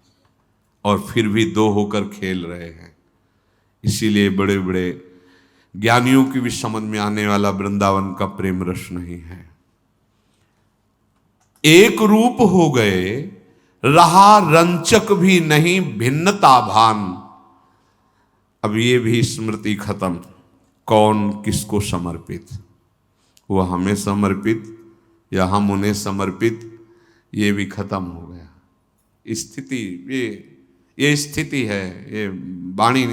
और फिर भी दो होकर खेल रहे हैं। इसीलिए बड़े बड़े ज्ञानियों की भी समझ में आने वाला वृंदावन का प्रेम रस नहीं है। एक रूप हो गए, रहा रंचक भी नहीं भिन्नता भान। अब ये भी स्मृति खत्म। कौन किसको समर्पित, वो हमें समर्पित या हम उन्हें समर्पित, ये भी खत्म हो गया। स्थिति ये स्थिति है, ये वाणी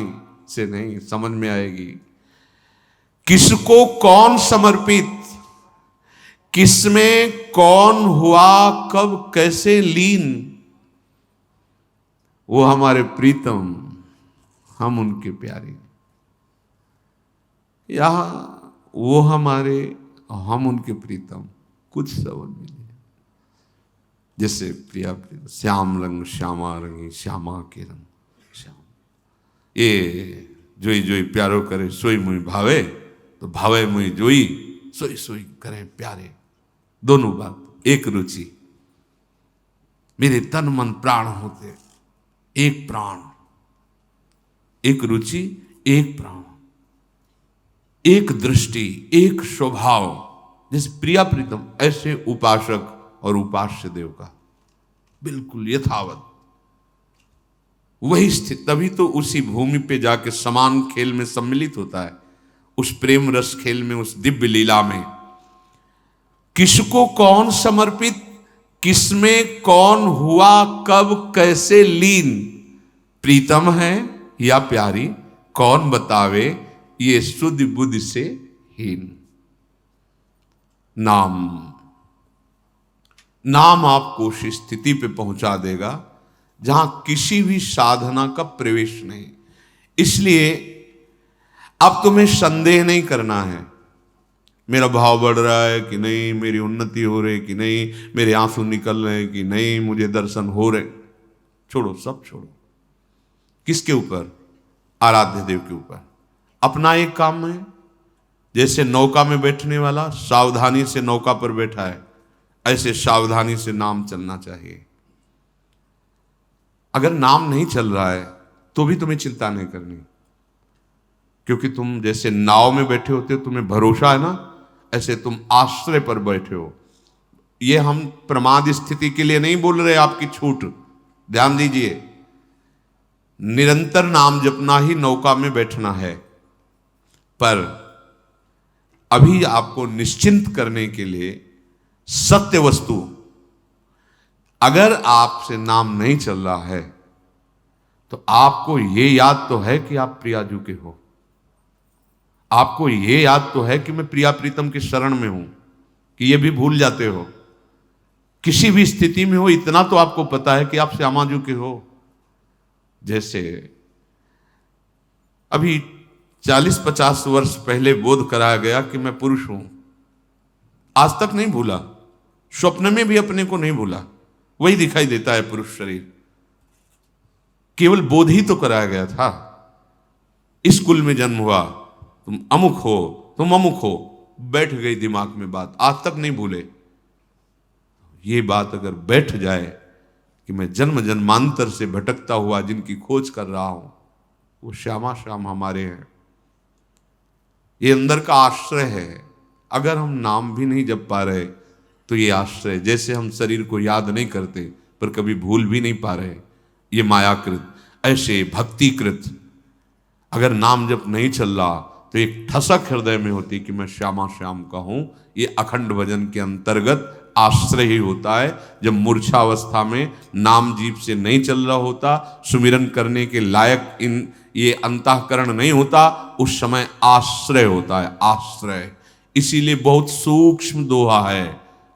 से नहीं समझ में आएगी। किसको कौन समर्पित, किसमें कौन हुआ कब कैसे लीन, वो हमारे प्रीतम, हम उनके प्यारे, या वो हमारे, हम उनके प्रीतम, कुछ समझ में नहीं। जैसे प्रिया श्याम रंग श्यामा रंगी, श्यामा के रंग श्याम, ये जोई जोई प्यारो करे सोई मुई भावे, तो भावे मुई जोई सोई सोई करे प्यारे। दोनों बात एक रुचि, मेरे तन मन प्राण होते एक प्राण, एक रुचि एक प्राण, एक दृष्टि एक स्वभाव, जैसे प्रिया प्रीतम ऐसे उपासक और उपास्य देव का बिल्कुल यथावत वही स्थित। तभी तो उसी भूमि पे जाके समान खेल में सम्मिलित होता है, उस प्रेम रस खेल में, उस दिव्य लीला में। किसको कौन समर्पित, किसमें कौन हुआ कब कैसे लीन, प्रीतम है या प्यारी कौन बतावे, ये सुध बुद्धि से हीन। नाम आपको उस स्थिति पे पहुंचा देगा जहां किसी भी साधना का प्रवेश नहीं। इसलिए अब तुम्हें संदेह नहीं करना है, मेरा भाव बढ़ रहा है कि नहीं, मेरी उन्नति हो रही कि नहीं, मेरे आंसू निकल रहे कि नहीं, मुझे दर्शन हो रहे। छोड़ो, सब छोड़ो। किसके ऊपर? आराध्य देव के ऊपर। अपना एक काम है, जैसे नौका में बैठने वाला सावधानी से नौका पर बैठा है, ऐसे सावधानी से नाम चलना चाहिए। अगर नाम नहीं चल रहा है तो भी तुम्हें चिंता नहीं करनी, क्योंकि तुम जैसे नाव में बैठे होते हो, तुम्हें भरोसा है ना, ऐसे तुम आश्रय पर बैठे हो। ये हम प्रमाद स्थिति के लिए नहीं बोल रहे, आपकी छूट, ध्यान दीजिए। निरंतर नाम जपना ही नौका में बैठना है, पर अभी आपको निश्चिंत करने के लिए सत्य वस्तु, अगर आपसे नाम नहीं चल रहा है तो आपको ये याद तो है कि आप प्रियाजू के हो, आपको ये याद तो है कि मैं प्रिया प्रीतम के शरण में हूं, कि ये भी भूल जाते हो। किसी भी स्थिति में हो, इतना तो आपको पता है कि आप श्यामाजू के हो। जैसे अभी 40-50 वर्ष पहले बोध कराया गया कि मैं पुरुष हूं, आज तक नहीं भूला, स्वप्न में भी अपने को नहीं भूला, वही दिखाई देता है पुरुष शरीर। केवल बोध ही तो कराया गया था। इस कुल में जन्म हुआ, तुम अमुक हो, तुम अमुक हो, बैठ गई दिमाग में बात, आज तक नहीं भूले। ये बात अगर बैठ जाए कि मैं जन्म जन्मांतर से भटकता हुआ जिनकी खोज कर रहा हूं, वो श्यामा श्याम हमारे हैं। ये अंदर का आश्रय है। अगर हम नाम भी नहीं जप पा रहे तो ये आश्रय, जैसे हम शरीर को याद नहीं करते पर कभी भूल भी नहीं पा रहे, ये मायाकृत, ऐसे भक्तिकृत अगर नाम जप नहीं चल रहा तो एक ठसक हृदय में होती कि मैं श्यामा श्याम का हूं। ये अखंड भजन के अंतर्गत आश्रय ही होता है। जब मूर्छावस्था में नाम जीव से नहीं चल रहा होता, सुमिरन करने के लायक ये अंतःकरण नहीं होता, उस समय आश्रय होता है, आश्रय। इसीलिए बहुत सूक्ष्म दोहा है,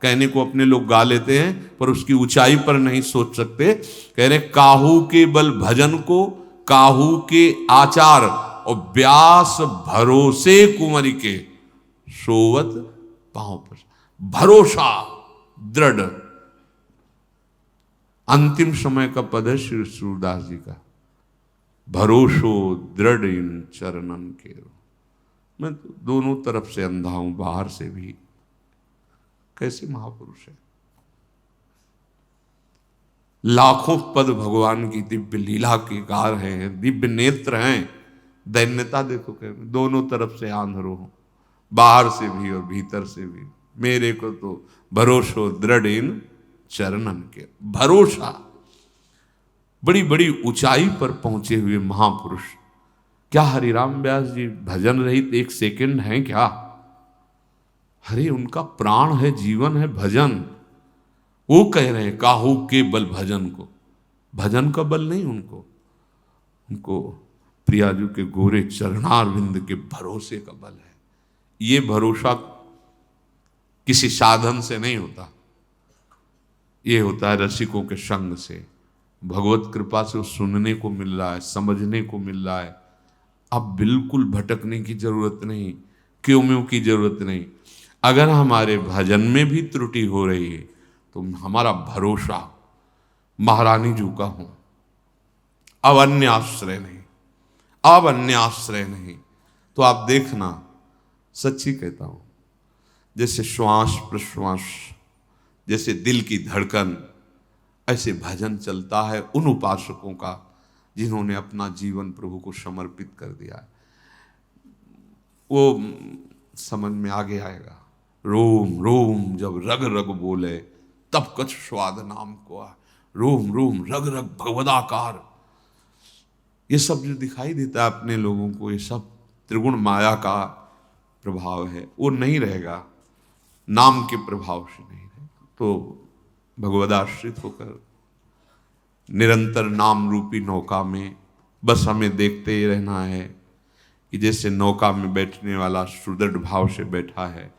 कहने को अपने लोग गा लेते हैं पर उसकी ऊंचाई पर नहीं सोच सकते। कह रहे काहू के बल भजन को, काहू के आचार और व्यास भरोसे कुंवरी के, सोवत पांव पर। भरोसा दृढ़, अंतिम समय का पद है श्री सूरदास जी का, भरोसो दृढ़ इन चरणन के। मैं तो दोनों तरफ से अंधा हूं, बाहर से भी। कैसे महापुरुष है, लाखों पद भगवान की दिव्य लीला के कार हैं, दिव्य नेत्र हैं। दैन्यता देखो, दोनों तरफ से आंधरो हो, बाहर से भी और भीतर से भी। मेरे को तो भरोसो दृढ़ इन चरणन के। भरोसा, बड़ी बड़ी ऊंचाई पर पहुंचे हुए महापुरुष। क्या हरिराम व्यास जी भजन रहित एक सेकंड हैं क्या? अरे उनका प्राण है, जीवन है भजन। वो कह रहे हैं काहू के बल भजन को, भजन का बल नहीं उनको, उनको प्रियाजू के गोरे चरणारविंद के भरोसे का बल है। ये भरोसा किसी साधन से नहीं होता, ये होता है रसिकों के संग से। भगवत कृपा से सुनने को मिल रहा है, समझने को मिल रहा है। अब बिल्कुल भटकने की जरूरत नहीं, क्यों म्यों की जरूरत नहीं। अगर हमारे भजन में भी त्रुटि हो रही है तो हमारा भरोसा महारानी जी का हो, अब अन्य आश्रय नहीं। अब अन्य आश्रय नहीं। तो आप देखना, सच्ची कहता हूं, जैसे श्वास प्रश्वास, जैसे दिल की धड़कन, ऐसे भजन चलता है उन उपासकों का जिन्होंने अपना जीवन प्रभु को समर्पित कर दिया है। वो समझ में आगे आएगा। रोम रोम जब रग रग बोले, तब कछ स्वाद नाम को आ। रोम रोम रग रग भगवदाकार, ये सब जो दिखाई देता है अपने लोगों को, ये सब त्रिगुण माया का प्रभाव है। वो नहीं रहेगा, नाम के प्रभाव से नहीं रहेगा। तो भगवदाश्रित होकर निरंतर नाम रूपी नौका में बस हमें देखते ही रहना है कि जैसे नौका में बैठने वाला सुदृढ़ भाव से बैठा है,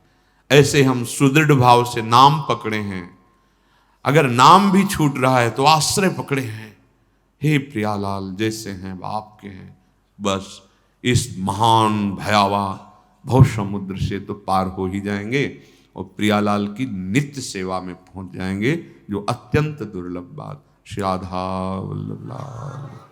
ऐसे हम सुदृढ़ भाव से नाम पकड़े हैं। अगर नाम भी छूट रहा है तो आश्रय पकड़े हैं। हे प्रियालाल, जैसे हैं आपके हैं, बस इस महान भयावह भव समुद्र से तो पार हो ही जाएंगे और प्रियालाल की नित्य सेवा में पहुंच जाएंगे, जो अत्यंत दुर्लभ बात। श्री राधा वल्लभ लाल।